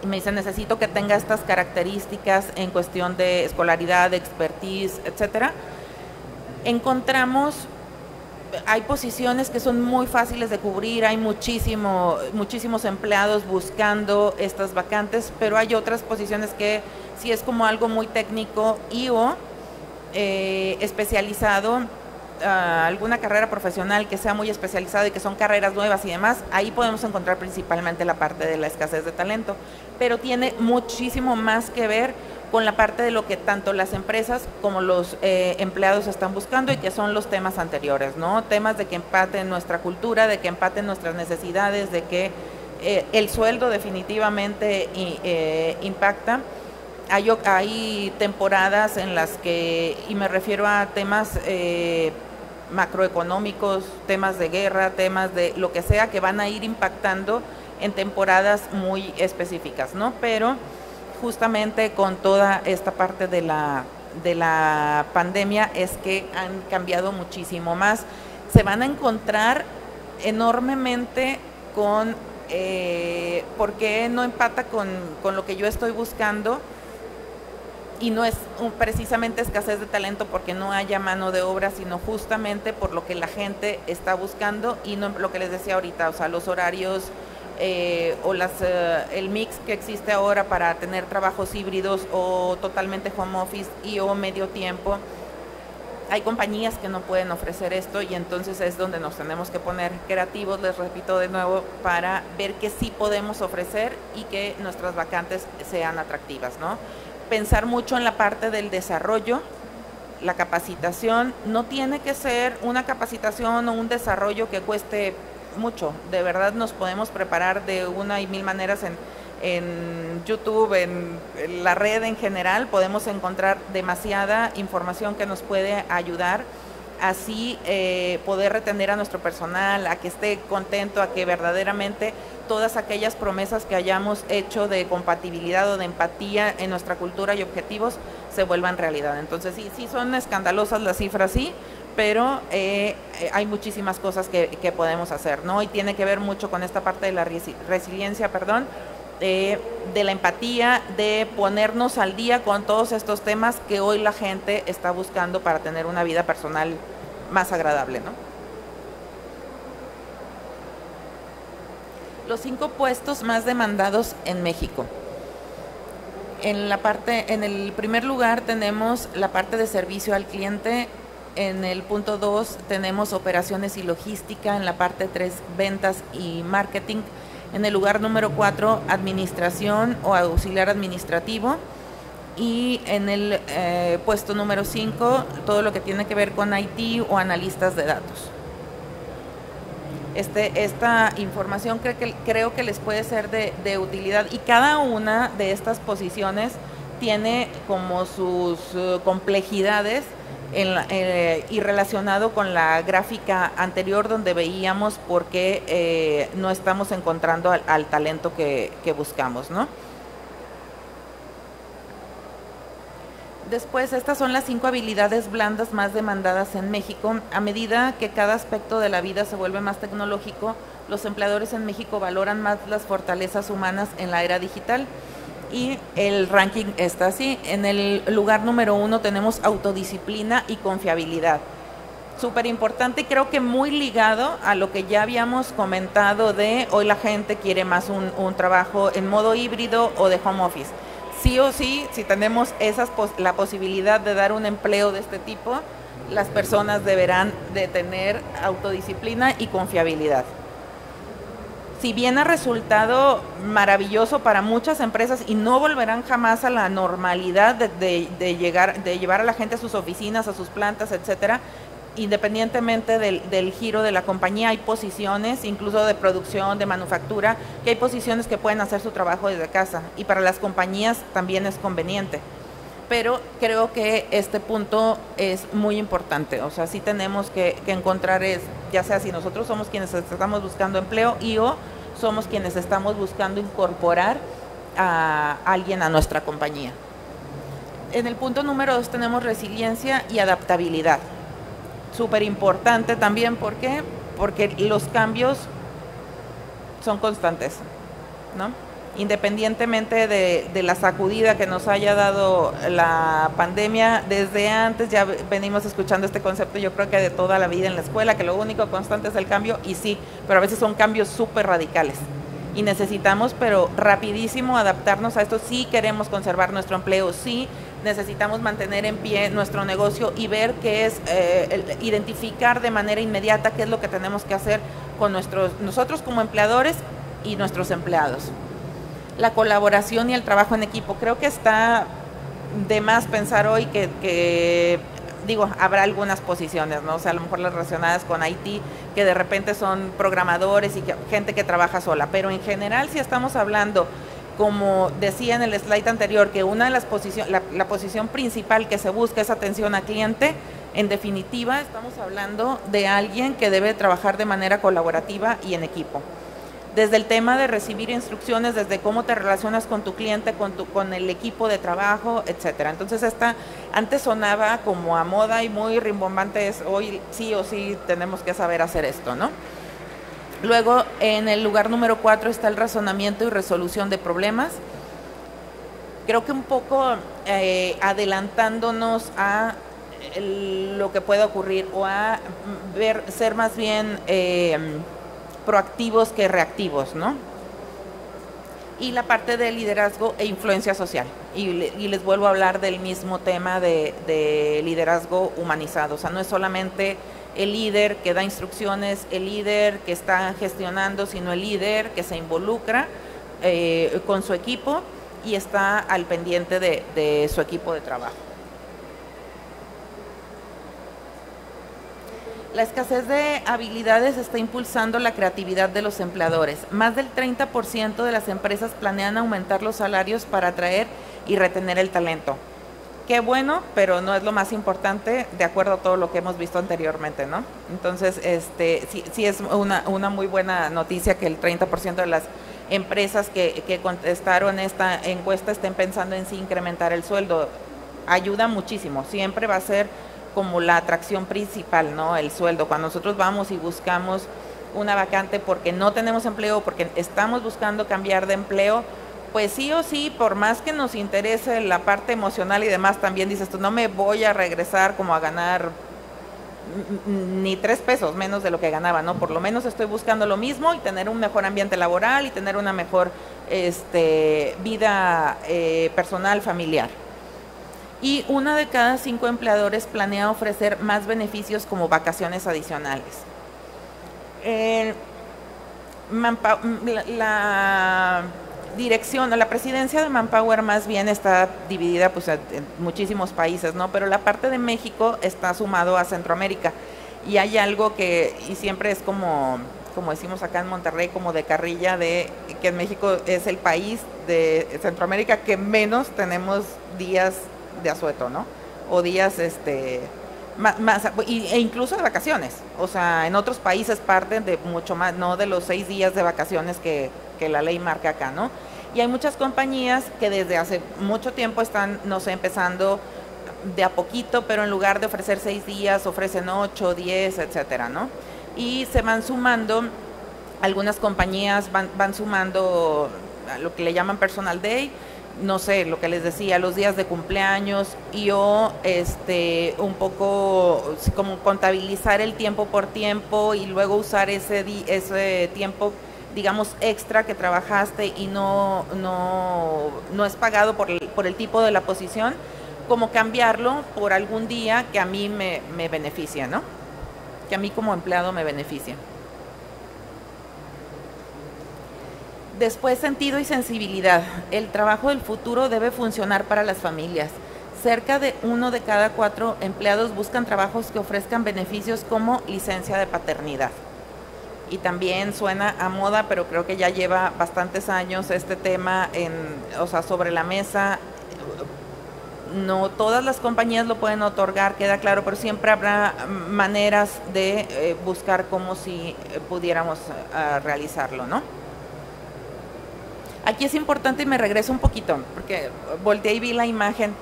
y me dicen, necesito que tenga estas características en cuestión de escolaridad, de expertise, etcétera. Encontramos, hay posiciones que son muy fáciles de cubrir, hay muchísimos empleados buscando estas vacantes, pero hay otras posiciones que sí es como algo muy técnico y o especializado, alguna carrera profesional que sea muy especializada y que son carreras nuevas y demás, ahí podemos encontrar principalmente la parte de la escasez de talento, pero tiene muchísimo más que ver con la parte de lo que tanto las empresas como los empleados están buscando y que son los temas anteriores, ¿no? Temas de que empaten nuestra cultura, de que empaten nuestras necesidades, de que el sueldo definitivamente impacta. Hay temporadas en las que, y me refiero a temas macroeconómicos, temas de guerra, temas de lo que sea, que van a ir impactando en temporadas muy específicas, ¿no? Pero justamente con toda esta parte de la pandemia es que han cambiado muchísimo más. Se van a encontrar enormemente con por qué no empata con lo que yo estoy buscando. Y no es precisamente escasez de talento porque no haya mano de obra, sino justamente por lo que la gente está buscando y no lo que les decía ahorita, o sea, los horarios o el mix que existe ahora para tener trabajos híbridos o totalmente home office y o medio tiempo. Hay compañías que no pueden ofrecer esto y entonces es donde nos tenemos que poner creativos, les repito de nuevo, para ver qué sí podemos ofrecer y que nuestras vacantes sean atractivas, ¿no? Pensar mucho en la parte del desarrollo, la capacitación. No tiene que ser una capacitación o un desarrollo que cueste mucho. De verdad nos podemos preparar de una y mil maneras en YouTube, en la red en general, podemos encontrar demasiada información que nos puede ayudar así poder retener a nuestro personal, a que esté contento, a que verdaderamente todas aquellas promesas que hayamos hecho de compatibilidad o de empatía en nuestra cultura y objetivos se vuelvan realidad. Entonces sí son escandalosas las cifras, sí, pero hay muchísimas cosas que podemos hacer, ¿no? Y tiene que ver mucho con esta parte de la resiliencia, de la empatía, de ponernos al día con todos estos temas que hoy la gente está buscando para tener una vida personal más agradable, ¿no? Los 5 puestos más demandados en México. En el primer lugar tenemos la parte de servicio al cliente. En el punto 2 tenemos operaciones y logística. En la parte 3, ventas y marketing. En el lugar número 4, administración o auxiliar administrativo. Y en el puesto número 5, todo lo que tiene que ver con IT o analistas de datos. Esta información creo que les puede ser de utilidad, y cada una de estas posiciones tiene como sus complejidades y relacionado con la gráfica anterior donde veíamos por qué no estamos encontrando al talento que buscamos, ¿no? Después, estas son las 5 habilidades blandas más demandadas en México. A medida que cada aspecto de la vida se vuelve más tecnológico, los empleadores en México valoran más las fortalezas humanas en la era digital. Y el ranking está así. En el lugar número 1 tenemos autodisciplina y confiabilidad. Súper importante, y creo que muy ligado a lo que ya habíamos comentado de hoy la gente quiere más un trabajo en modo híbrido o de home office. Sí o sí, si tenemos la posibilidad de dar un empleo de este tipo, las personas deberán de tener autodisciplina y confiabilidad. Si bien ha resultado maravilloso para muchas empresas y no volverán jamás a la normalidad de llevar a la gente a sus oficinas, a sus plantas, etcétera, independientemente del giro de la compañía, hay posiciones, incluso de producción, de manufactura, que hay posiciones que pueden hacer su trabajo desde casa, y para las compañías también es conveniente. Pero creo que este punto es muy importante, o sea, sí tenemos que encontrar, ya sea si nosotros somos quienes estamos buscando empleo o somos quienes estamos buscando incorporar a alguien a nuestra compañía. En el punto número 2 tenemos resiliencia y adaptabilidad. Súper importante también, ¿por qué? Porque los cambios son constantes, ¿no? Independientemente de la sacudida que nos haya dado la pandemia, desde antes ya venimos escuchando este concepto, yo creo que de toda la vida en la escuela, que lo único constante es el cambio, y sí, pero a veces son cambios súper radicales. Y necesitamos, pero rapidísimo, adaptarnos a esto. Si queremos conservar nuestro empleo, sí necesitamos mantener en pie nuestro negocio y ver qué es, identificar de manera inmediata qué es lo que tenemos que hacer con nosotros como empleadores y nuestros empleados. La colaboración y el trabajo en equipo. Creo que está de más pensar hoy que habrá algunas posiciones, ¿no? O sea, a lo mejor las relacionadas con IT, que de repente son programadores y gente que trabaja sola, pero en general, si estamos hablando, como decía en el slide anterior, que una de las posiciones, la posición principal que se busca es atención al cliente, en definitiva estamos hablando de alguien que debe trabajar de manera colaborativa y en equipo. Desde el tema de recibir instrucciones, desde cómo te relacionas con tu cliente, con el equipo de trabajo, etcétera. Entonces antes sonaba como a moda y muy rimbombante, hoy sí o sí tenemos que saber hacer esto, ¿no? Luego, en el lugar número 4 está el razonamiento y resolución de problemas. Creo que un poco adelantándonos a lo que pueda ocurrir, o a ser más bien proactivos que reactivos, ¿no? Y la parte de liderazgo e influencia social. Y les vuelvo a hablar del mismo tema de liderazgo humanizado. O sea, no es solamente el líder que da instrucciones, el líder que está gestionando, sino el líder que se involucra con su equipo y está al pendiente de su equipo de trabajo. La escasez de habilidades está impulsando la creatividad de los empleadores. Más del 30% de las empresas planean aumentar los salarios para atraer y retener el talento. Qué bueno, pero no es lo más importante de acuerdo a todo lo que hemos visto anteriormente, ¿no? Entonces, sí es una muy buena noticia que el 30% de las empresas que contestaron esta encuesta estén pensando en sí incrementar el sueldo. Ayuda muchísimo, siempre va a ser como la atracción principal, ¿no? El sueldo. Cuando nosotros vamos y buscamos una vacante porque no tenemos empleo, porque estamos buscando cambiar de empleo, pues sí o sí, por más que nos interese la parte emocional y demás, también dices tú, no me voy a regresar como a ganar ni 3 pesos menos de lo que ganaba, ¿no? Por lo menos estoy buscando lo mismo y tener un mejor ambiente laboral y tener una mejor vida personal, familiar. Y 1 de cada 5 empleadores planea ofrecer más beneficios como vacaciones adicionales. La dirección, la presidencia de Manpower más bien está dividida pues en muchísimos países, ¿no? Pero la parte de México está sumado a Centroamérica y hay algo que, y siempre es como decimos acá en Monterrey, como de carrilla, de que en México es el país de Centroamérica que menos tenemos días de asueto, ¿no? O días más e incluso de vacaciones. O sea, en otros países parten de mucho más, no de los 6 días de vacaciones que la ley marca acá, ¿no? Y hay muchas compañías que desde hace mucho tiempo están, no sé, empezando de a poquito, pero en lugar de ofrecer 6 días, ofrecen 8, 10, etcétera, ¿no? Y se van sumando, algunas compañías van sumando a lo que le llaman personal day, no sé, lo que les decía, los días de cumpleaños y un poco como contabilizar el tiempo por tiempo y luego usar ese tiempo, digamos, extra que trabajaste y no es pagado por el tipo de la posición, como cambiarlo por algún día que a mí me beneficia, ¿no? Que a mí como empleado me beneficia. Después, sentido y sensibilidad. El trabajo del futuro debe funcionar para las familias. Cerca de 1 de cada 4 empleados buscan trabajos que ofrezcan beneficios como licencia de paternidad. Y también suena a moda, pero creo que ya lleva bastantes años este tema sobre la mesa. No todas las compañías lo pueden otorgar, queda claro, pero siempre habrá maneras de buscar cómo si pudiéramos realizarlo, ¿no? Aquí es importante y me regreso un poquito, porque volteé y vi la imagen.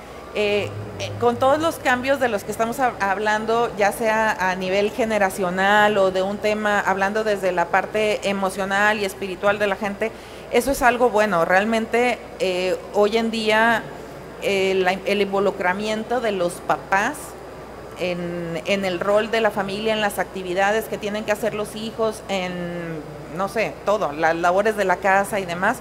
Con todos los cambios de los que estamos hablando, ya sea a nivel generacional o de un tema, hablando desde la parte emocional y espiritual de la gente, eso es algo bueno. Realmente hoy en día el involucramiento de los papás en el rol de la familia, en las actividades que tienen que hacer los hijos, en, no sé, todo, las labores de la casa y demás,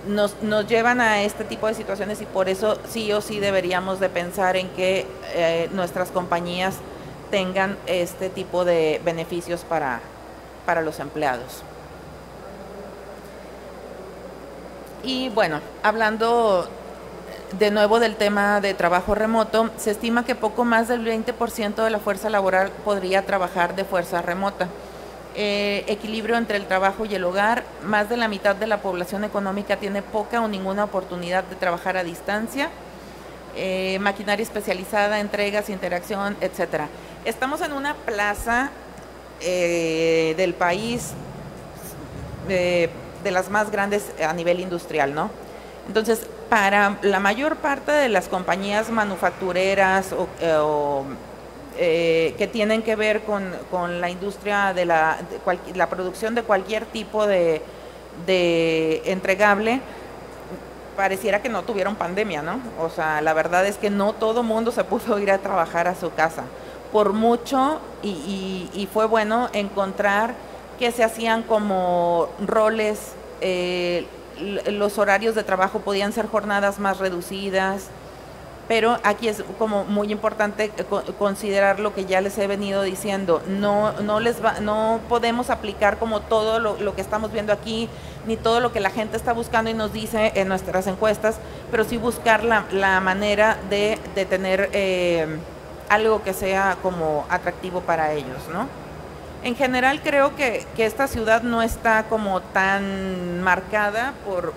nos llevan a este tipo de situaciones y por eso sí o sí deberíamos de pensar en que nuestras compañías tengan este tipo de beneficios para los empleados. Y bueno, hablando de nuevo del tema de trabajo remoto, se estima que poco más del 20% de la fuerza laboral podría trabajar de fuerza remota. Equilibrio entre el trabajo y el hogar. Más de la mitad de la población económica tiene poca o ninguna oportunidad de trabajar a distancia. Maquinaria especializada, entregas, interacción, etcétera. Estamos en una plaza del país de las más grandes a nivel industrial, ¿no? Entonces, para la mayor parte de las compañías manufactureras que tienen que ver con la industria de la producción de cualquier tipo de entregable, pareciera que no tuvieron pandemia, ¿no? O sea, la verdad es que no todo mundo se pudo ir a trabajar a su casa. Por mucho, y fue bueno encontrar que se hacían como roles, los horarios de trabajo podían ser jornadas más reducidas, pero aquí es como muy importante considerar lo que ya les he venido diciendo. No podemos aplicar como todo lo que estamos viendo aquí, ni todo lo que la gente está buscando y nos dice en nuestras encuestas, pero sí buscar la manera de tener algo que sea como atractivo para ellos, ¿no? En general creo que esta ciudad no está como tan marcada por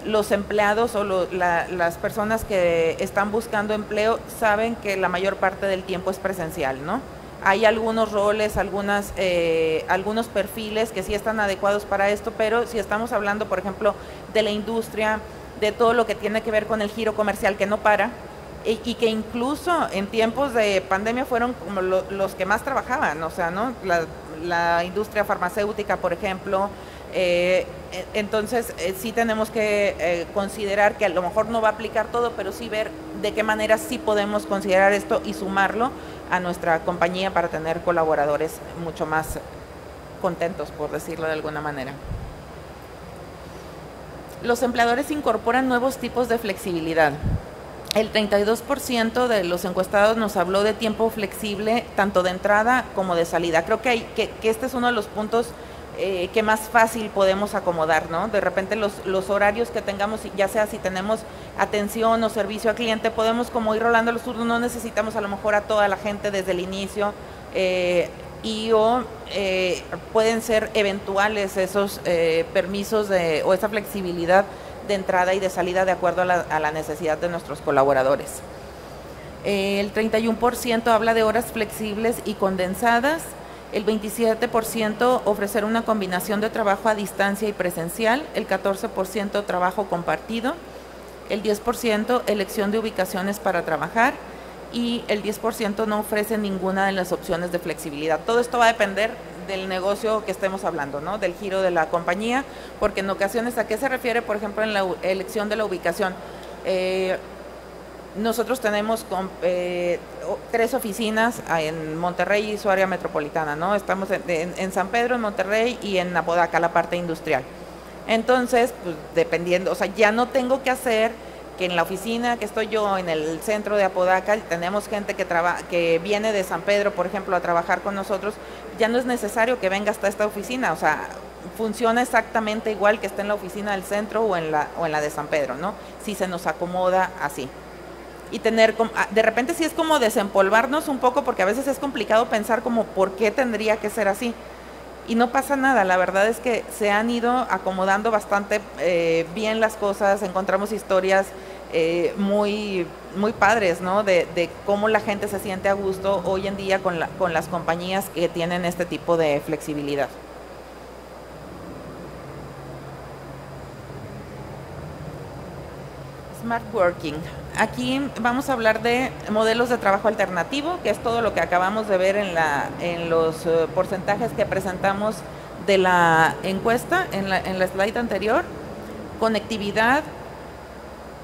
los empleados o las personas que están buscando empleo saben que la mayor parte del tiempo es presencial, ¿no? Hay algunos roles, algunos perfiles que sí están adecuados para esto, pero si estamos hablando, por ejemplo, de la industria, de todo lo que tiene que ver con el giro comercial que no para, y que incluso en tiempos de pandemia fueron como los que más trabajaban, o sea, ¿no? La industria farmacéutica, por ejemplo. Entonces sí tenemos que considerar que a lo mejor no va a aplicar todo, pero sí ver de qué manera sí podemos considerar esto y sumarlo a nuestra compañía para tener colaboradores mucho más contentos, por decirlo de alguna manera. Los empleadores incorporan nuevos tipos de flexibilidad. El 32% de los encuestados nos habló de tiempo flexible, tanto de entrada como de salida. Creo que este es uno de los puntos que más fácil podemos acomodar, ¿no? De repente los horarios que tengamos, ya sea si tenemos atención o servicio al cliente, podemos como ir rolando los turnos, no necesitamos a lo mejor a toda la gente desde el inicio, pueden ser eventuales esos permisos o esa flexibilidad de entrada y de salida de acuerdo a la necesidad de nuestros colaboradores. El 31% habla de horas flexibles y condensadas, el 27% ofrecer una combinación de trabajo a distancia y presencial, el 14% trabajo compartido, el 10% elección de ubicaciones para trabajar y el 10% no ofrece ninguna de las opciones de flexibilidad. Todo esto va a depender del negocio que estemos hablando, ¿no? Del giro de la compañía, porque en ocasiones, ¿a qué se refiere, por ejemplo, en la elección de la ubicación? Nosotros tenemos 3 oficinas en Monterrey y su área metropolitana, ¿no? Estamos en San Pedro, en Monterrey y en Apodaca, la parte industrial. Entonces, pues dependiendo, o sea, ya no tengo que hacer que en la oficina que estoy yo en el centro de Apodaca, tenemos gente que viene de San Pedro, por ejemplo, a trabajar con nosotros, ya no es necesario que venga hasta esta oficina, o sea, funciona exactamente igual que esté en la oficina del centro o en la de San Pedro, ¿no? Si se nos acomoda así. Y de repente sí es como desempolvarnos un poco, porque a veces es complicado pensar como por qué tendría que ser así. Y no pasa nada, la verdad es que se han ido acomodando bastante bien las cosas, encontramos historias muy padres, ¿no? De cómo la gente se siente a gusto hoy en día con las compañías que tienen este tipo de flexibilidad. Smart Working. Aquí vamos a hablar de modelos de trabajo alternativo, que es todo lo que acabamos de ver en los porcentajes que presentamos de la encuesta en la slide anterior. Conectividad.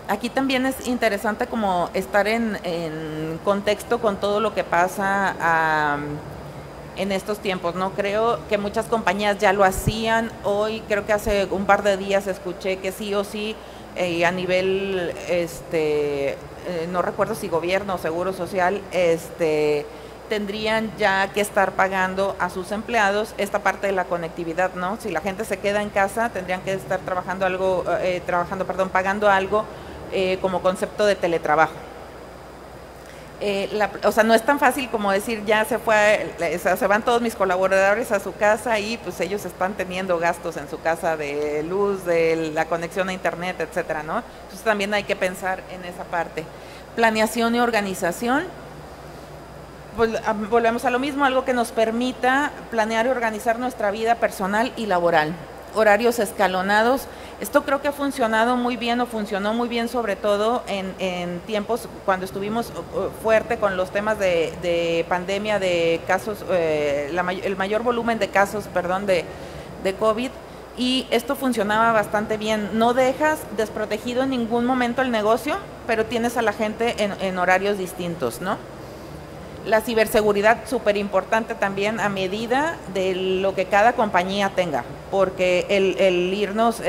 Aquí también es interesante como estar en contexto con todo lo que pasa en estos tiempos, ¿no? Creo que muchas compañías ya lo hacían. Hoy, creo que hace un par de días escuché que sí o sí, a nivel, no recuerdo si gobierno o seguro social, tendrían ya que estar pagando a sus empleados esta parte de la conectividad, ¿no? Si la gente se queda en casa, tendrían que estar pagando algo como concepto de teletrabajo. O sea, no es tan fácil como decir ya se van todos mis colaboradores a su casa y pues ellos están teniendo gastos en su casa de luz, de la conexión a internet, etcétera, ¿no? Entonces también hay que pensar en esa parte. Planeación y organización. Pues, volvemos a lo mismo, algo que nos permita planear y organizar nuestra vida personal y laboral. Horarios escalonados. Esto creo que ha funcionado muy bien, o funcionó muy bien sobre todo en tiempos cuando estuvimos fuerte con los temas de pandemia, de casos, el mayor volumen de casos, de COVID, y esto funcionaba bastante bien. No dejas desprotegido en ningún momento el negocio, pero tienes a la gente en horarios distintos, ¿no? La ciberseguridad, súper importante también a medida de lo que cada compañía tenga, porque el irnos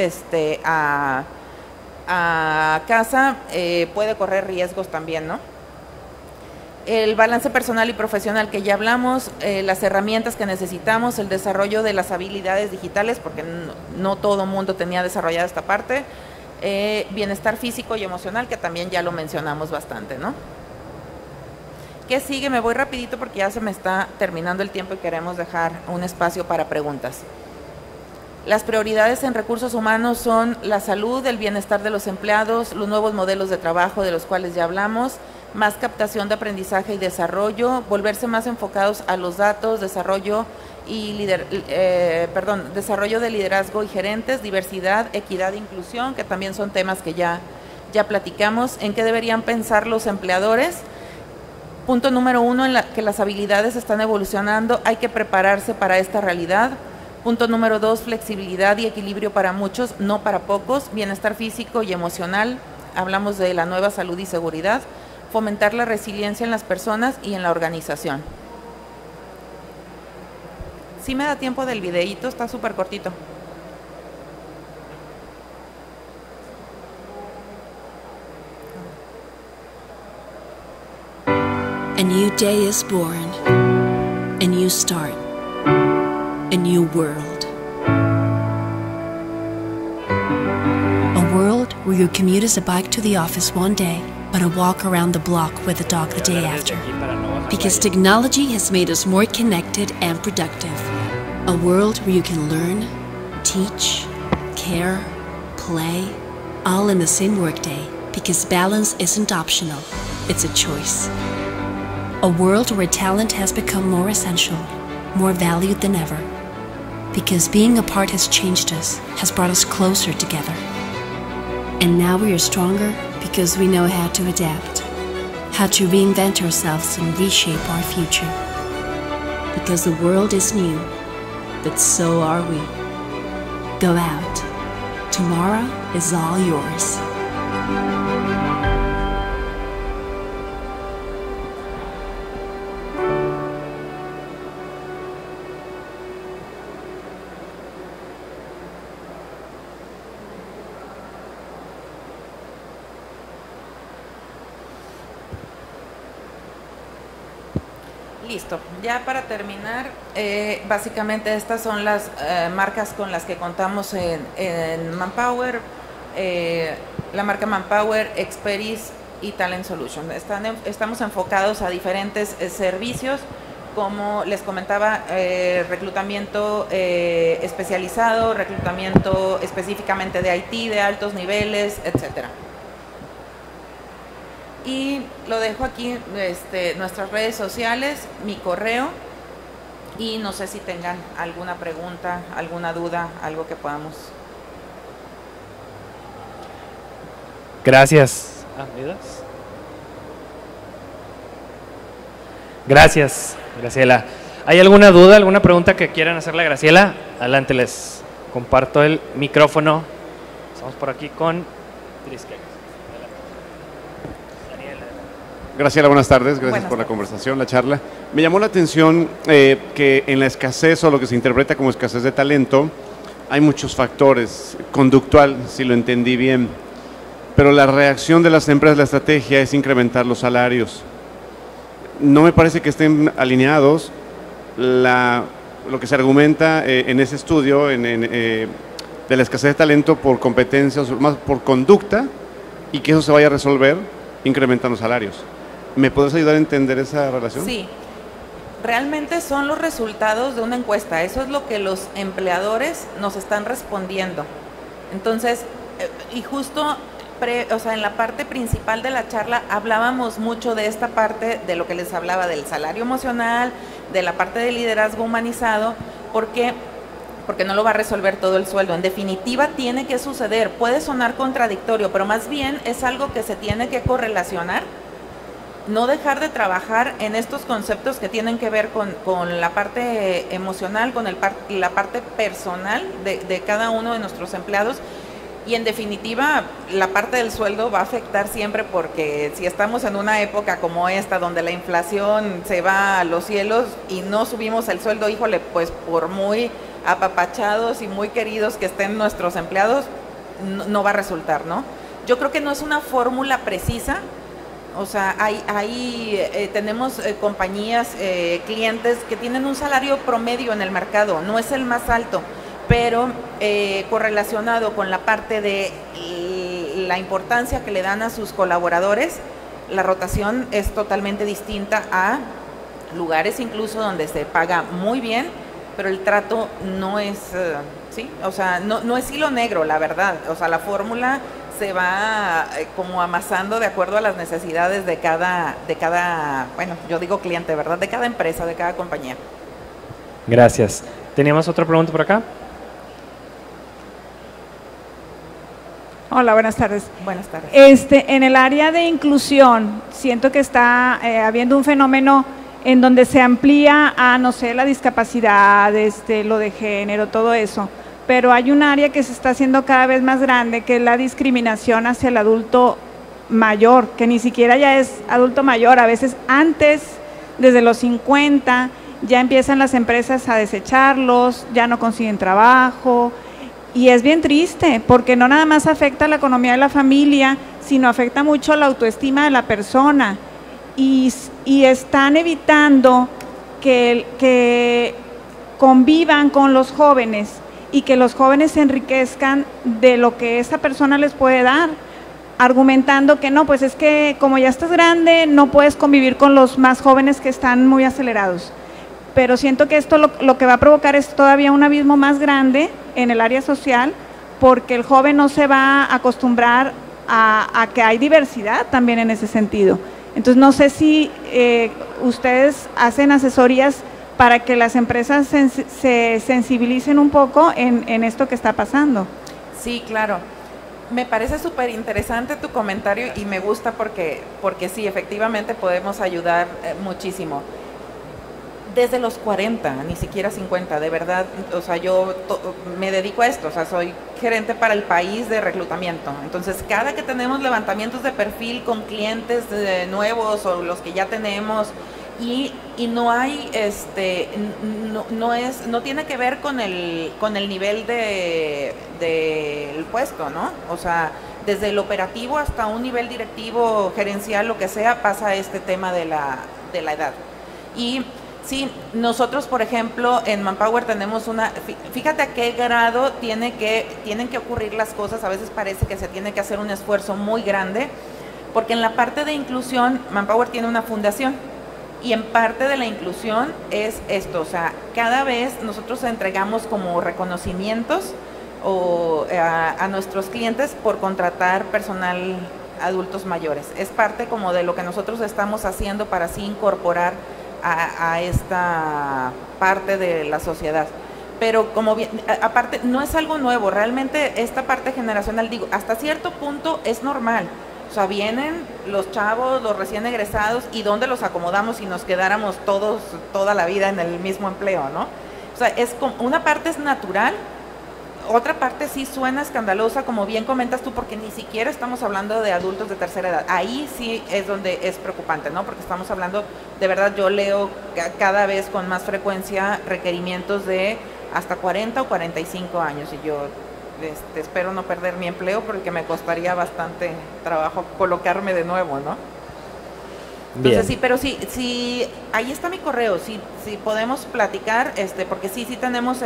a casa puede correr riesgos también, ¿no? El balance personal y profesional que ya hablamos, las herramientas que necesitamos, el desarrollo de las habilidades digitales, porque no todo mundo tenía desarrollada esta parte, bienestar físico y emocional, que también ya lo mencionamos bastante, ¿no? ¿Qué sigue? Me voy rapidito porque ya se me está terminando el tiempo y queremos dejar un espacio para preguntas. Las prioridades en recursos humanos son la salud, el bienestar de los empleados, los nuevos modelos de trabajo de los cuales ya hablamos, más captación de aprendizaje y desarrollo, volverse más enfocados a los datos, desarrollo de liderazgo y gerentes, diversidad, equidad e inclusión, que también son temas que ya platicamos. ¿En qué deberían pensar los empleadores? Punto número 1, que las habilidades están evolucionando, hay que prepararse para esta realidad. Punto número 2, flexibilidad y equilibrio para muchos, no para pocos. Bienestar físico y emocional, hablamos de la nueva salud y seguridad. Fomentar la resiliencia en las personas y en la organización. Sí me da tiempo del videíto, está súper cortito. A new day is born, a new start, a new world. A world where your commute is a bike to the office one day, but a walk around the block with a dog the day after. Because technology has made us more connected and productive. A world where you can learn, teach, care, play, all in the same workday. Because balance isn't optional, it's a choice. A world where talent has become more essential, more valued than ever. Because being apart has changed us, has brought us closer together. And now we are stronger because we know how to adapt, how to reinvent ourselves and reshape our future. Because the world is new, but so are we. Go out. Tomorrow is all yours. Listo, ya para terminar, básicamente estas son las marcas con las que contamos en Manpower, la marca Manpower, Experis y Talent Solution. Estamos enfocados a diferentes servicios, como les comentaba, reclutamiento especializado, reclutamiento específicamente de IT, de altos niveles, etcétera. Y lo dejo aquí, nuestras redes sociales, mi correo, y no sé si tengan alguna pregunta, alguna duda, algo que podamos. Gracias. Gracias, Graciela. ¿Hay alguna duda, alguna pregunta que quieran hacerle a Graciela? Adelante, les comparto el micrófono. Estamos por aquí con Triskel. Graciela, buenas tardes, gracias por la conversación, la charla. Me llamó la atención que en la escasez o lo que se interpreta como escasez de talento hay muchos factores, conductual, si lo entendí bien, pero la reacción de las empresas, la estrategia es incrementar los salarios. No me parece que estén alineados lo que se argumenta en ese estudio de la escasez de talento por competencias, más por conducta, y que eso se vaya a resolver incrementando salarios. ¿Me puedes ayudar a entender esa relación? Sí, realmente son los resultados de una encuesta, eso es lo que los empleadores nos están respondiendo. Entonces, y justo en la parte principal de la charla hablábamos mucho de esta parte de lo que les hablaba del salario emocional, de la parte del liderazgo humanizado, porque no lo va a resolver todo el sueldo. En definitiva, tiene que suceder. Puede sonar contradictorio, pero más bien es algo que se tiene que correlacionar. No dejar de trabajar en estos conceptos que tienen que ver con la parte emocional, con la parte personal de cada uno de nuestros empleados. Y en definitiva, la parte del sueldo va a afectar siempre, porque si estamos en una época como esta, donde la inflación se va a los cielos y no subimos el sueldo, híjole, pues por muy apapachados y muy queridos que estén nuestros empleados, no va a resultar, ¿no? Yo creo que no es una fórmula precisa. O sea, tenemos compañías, clientes que tienen un salario promedio en el mercado, no es el más alto, pero correlacionado con la parte de la importancia que le dan a sus colaboradores, la rotación es totalmente distinta a lugares incluso donde se paga muy bien, pero el trato no es, sí, o sea, no es hilo negro, la verdad. O sea, la fórmula se va como amasando de acuerdo a las necesidades de cada, bueno, yo digo cliente, ¿verdad? De cada empresa, de cada compañía. Gracias. ¿Teníamos otra pregunta por acá? Hola, buenas tardes. Buenas tardes. En el área de inclusión, siento que está habiendo un fenómeno en donde se amplía a, no sé, la discapacidad, lo de género, todo eso. Pero hay un área que se está haciendo cada vez más grande, que es la discriminación hacia el adulto mayor, que ni siquiera ya es adulto mayor. A veces antes, desde los 50, ya empiezan las empresas a desecharlos, ya no consiguen trabajo. Y es bien triste, porque no nada más afecta la economía de la familia, sino afecta mucho la autoestima de la persona. Y están evitando que convivan con los jóvenes y que los jóvenes se enriquezcan de lo que esa persona les puede dar, argumentando que no, pues es que como ya estás grande, no puedes convivir con los más jóvenes que están muy acelerados. Pero siento que esto lo que va a provocar es todavía un abismo más grande en el área social, porque el joven no se va a acostumbrar a que hay diversidad también en ese sentido. Entonces, no sé si ustedes hacen asesorías para que las empresas se sensibilicen un poco en esto que está pasando. Sí, claro. Me parece súper interesante tu comentario y me gusta porque sí, efectivamente podemos ayudar muchísimo. Desde los 40, ni siquiera 50, de verdad, o sea, yo me dedico a esto, o sea, soy gerente para el país de reclutamiento. Entonces, cada que tenemos levantamientos de perfil con clientes nuevos o los que ya tenemos, y no hay, no tiene que ver con el nivel del puesto, ¿no? O sea, desde el operativo hasta un nivel directivo, gerencial, lo que sea, pasa este tema de la edad. Y sí, nosotros, por ejemplo, en Manpower tenemos fíjate a qué grado tienen que ocurrir las cosas. A veces parece que se tiene que hacer un esfuerzo muy grande, porque en la parte de inclusión, Manpower tiene una fundación, y en parte de la inclusión es esto, o sea, cada vez nosotros entregamos como reconocimientos a nuestros clientes por contratar personal adultos mayores. Es parte como de lo que nosotros estamos haciendo para así incorporar a esta parte de la sociedad. Pero como bien, aparte, no es algo nuevo, realmente esta parte generacional, digo, hasta cierto punto es normal. O sea, vienen los chavos, los recién egresados, y ¿dónde los acomodamos si nos quedáramos todos, toda la vida en el mismo empleo, no? O sea, una parte es natural, otra parte sí suena escandalosa, como bien comentas tú, porque ni siquiera estamos hablando de adultos de tercera edad. Ahí sí es donde es preocupante, ¿no? Porque estamos hablando, de verdad, yo leo cada vez con más frecuencia requerimientos de hasta 40 o 45 años, y yo espero no perder mi empleo porque me costaría bastante trabajo colocarme de nuevo, ¿no? Entonces bien. Sí, pero sí, ahí está mi correo, sí podemos platicar, porque sí tenemos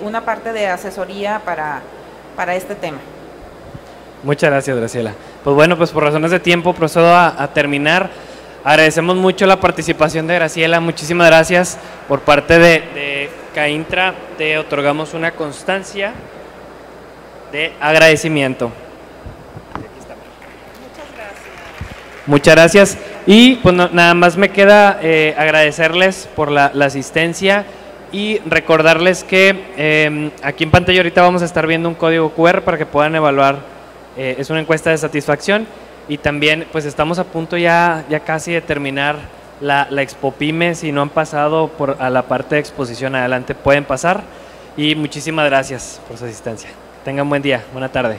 una parte de asesoría para este tema. Muchas gracias, Graciela. Pues bueno, pues por razones de tiempo procedo a terminar. Agradecemos mucho la participación de Graciela, muchísimas gracias. Por parte de CAINTRA te otorgamos una constancia de agradecimiento. Muchas gracias. Y pues nada más me queda agradecerles por la asistencia y recordarles que aquí en pantalla ahorita vamos a estar viendo un código QR para que puedan evaluar, es una encuesta de satisfacción, y también pues estamos a punto ya casi de terminar la Expo Pyme. Si no han pasado a la parte de exposición, adelante pueden pasar, y muchísimas gracias por su asistencia. Tengan buen día, buena tarde.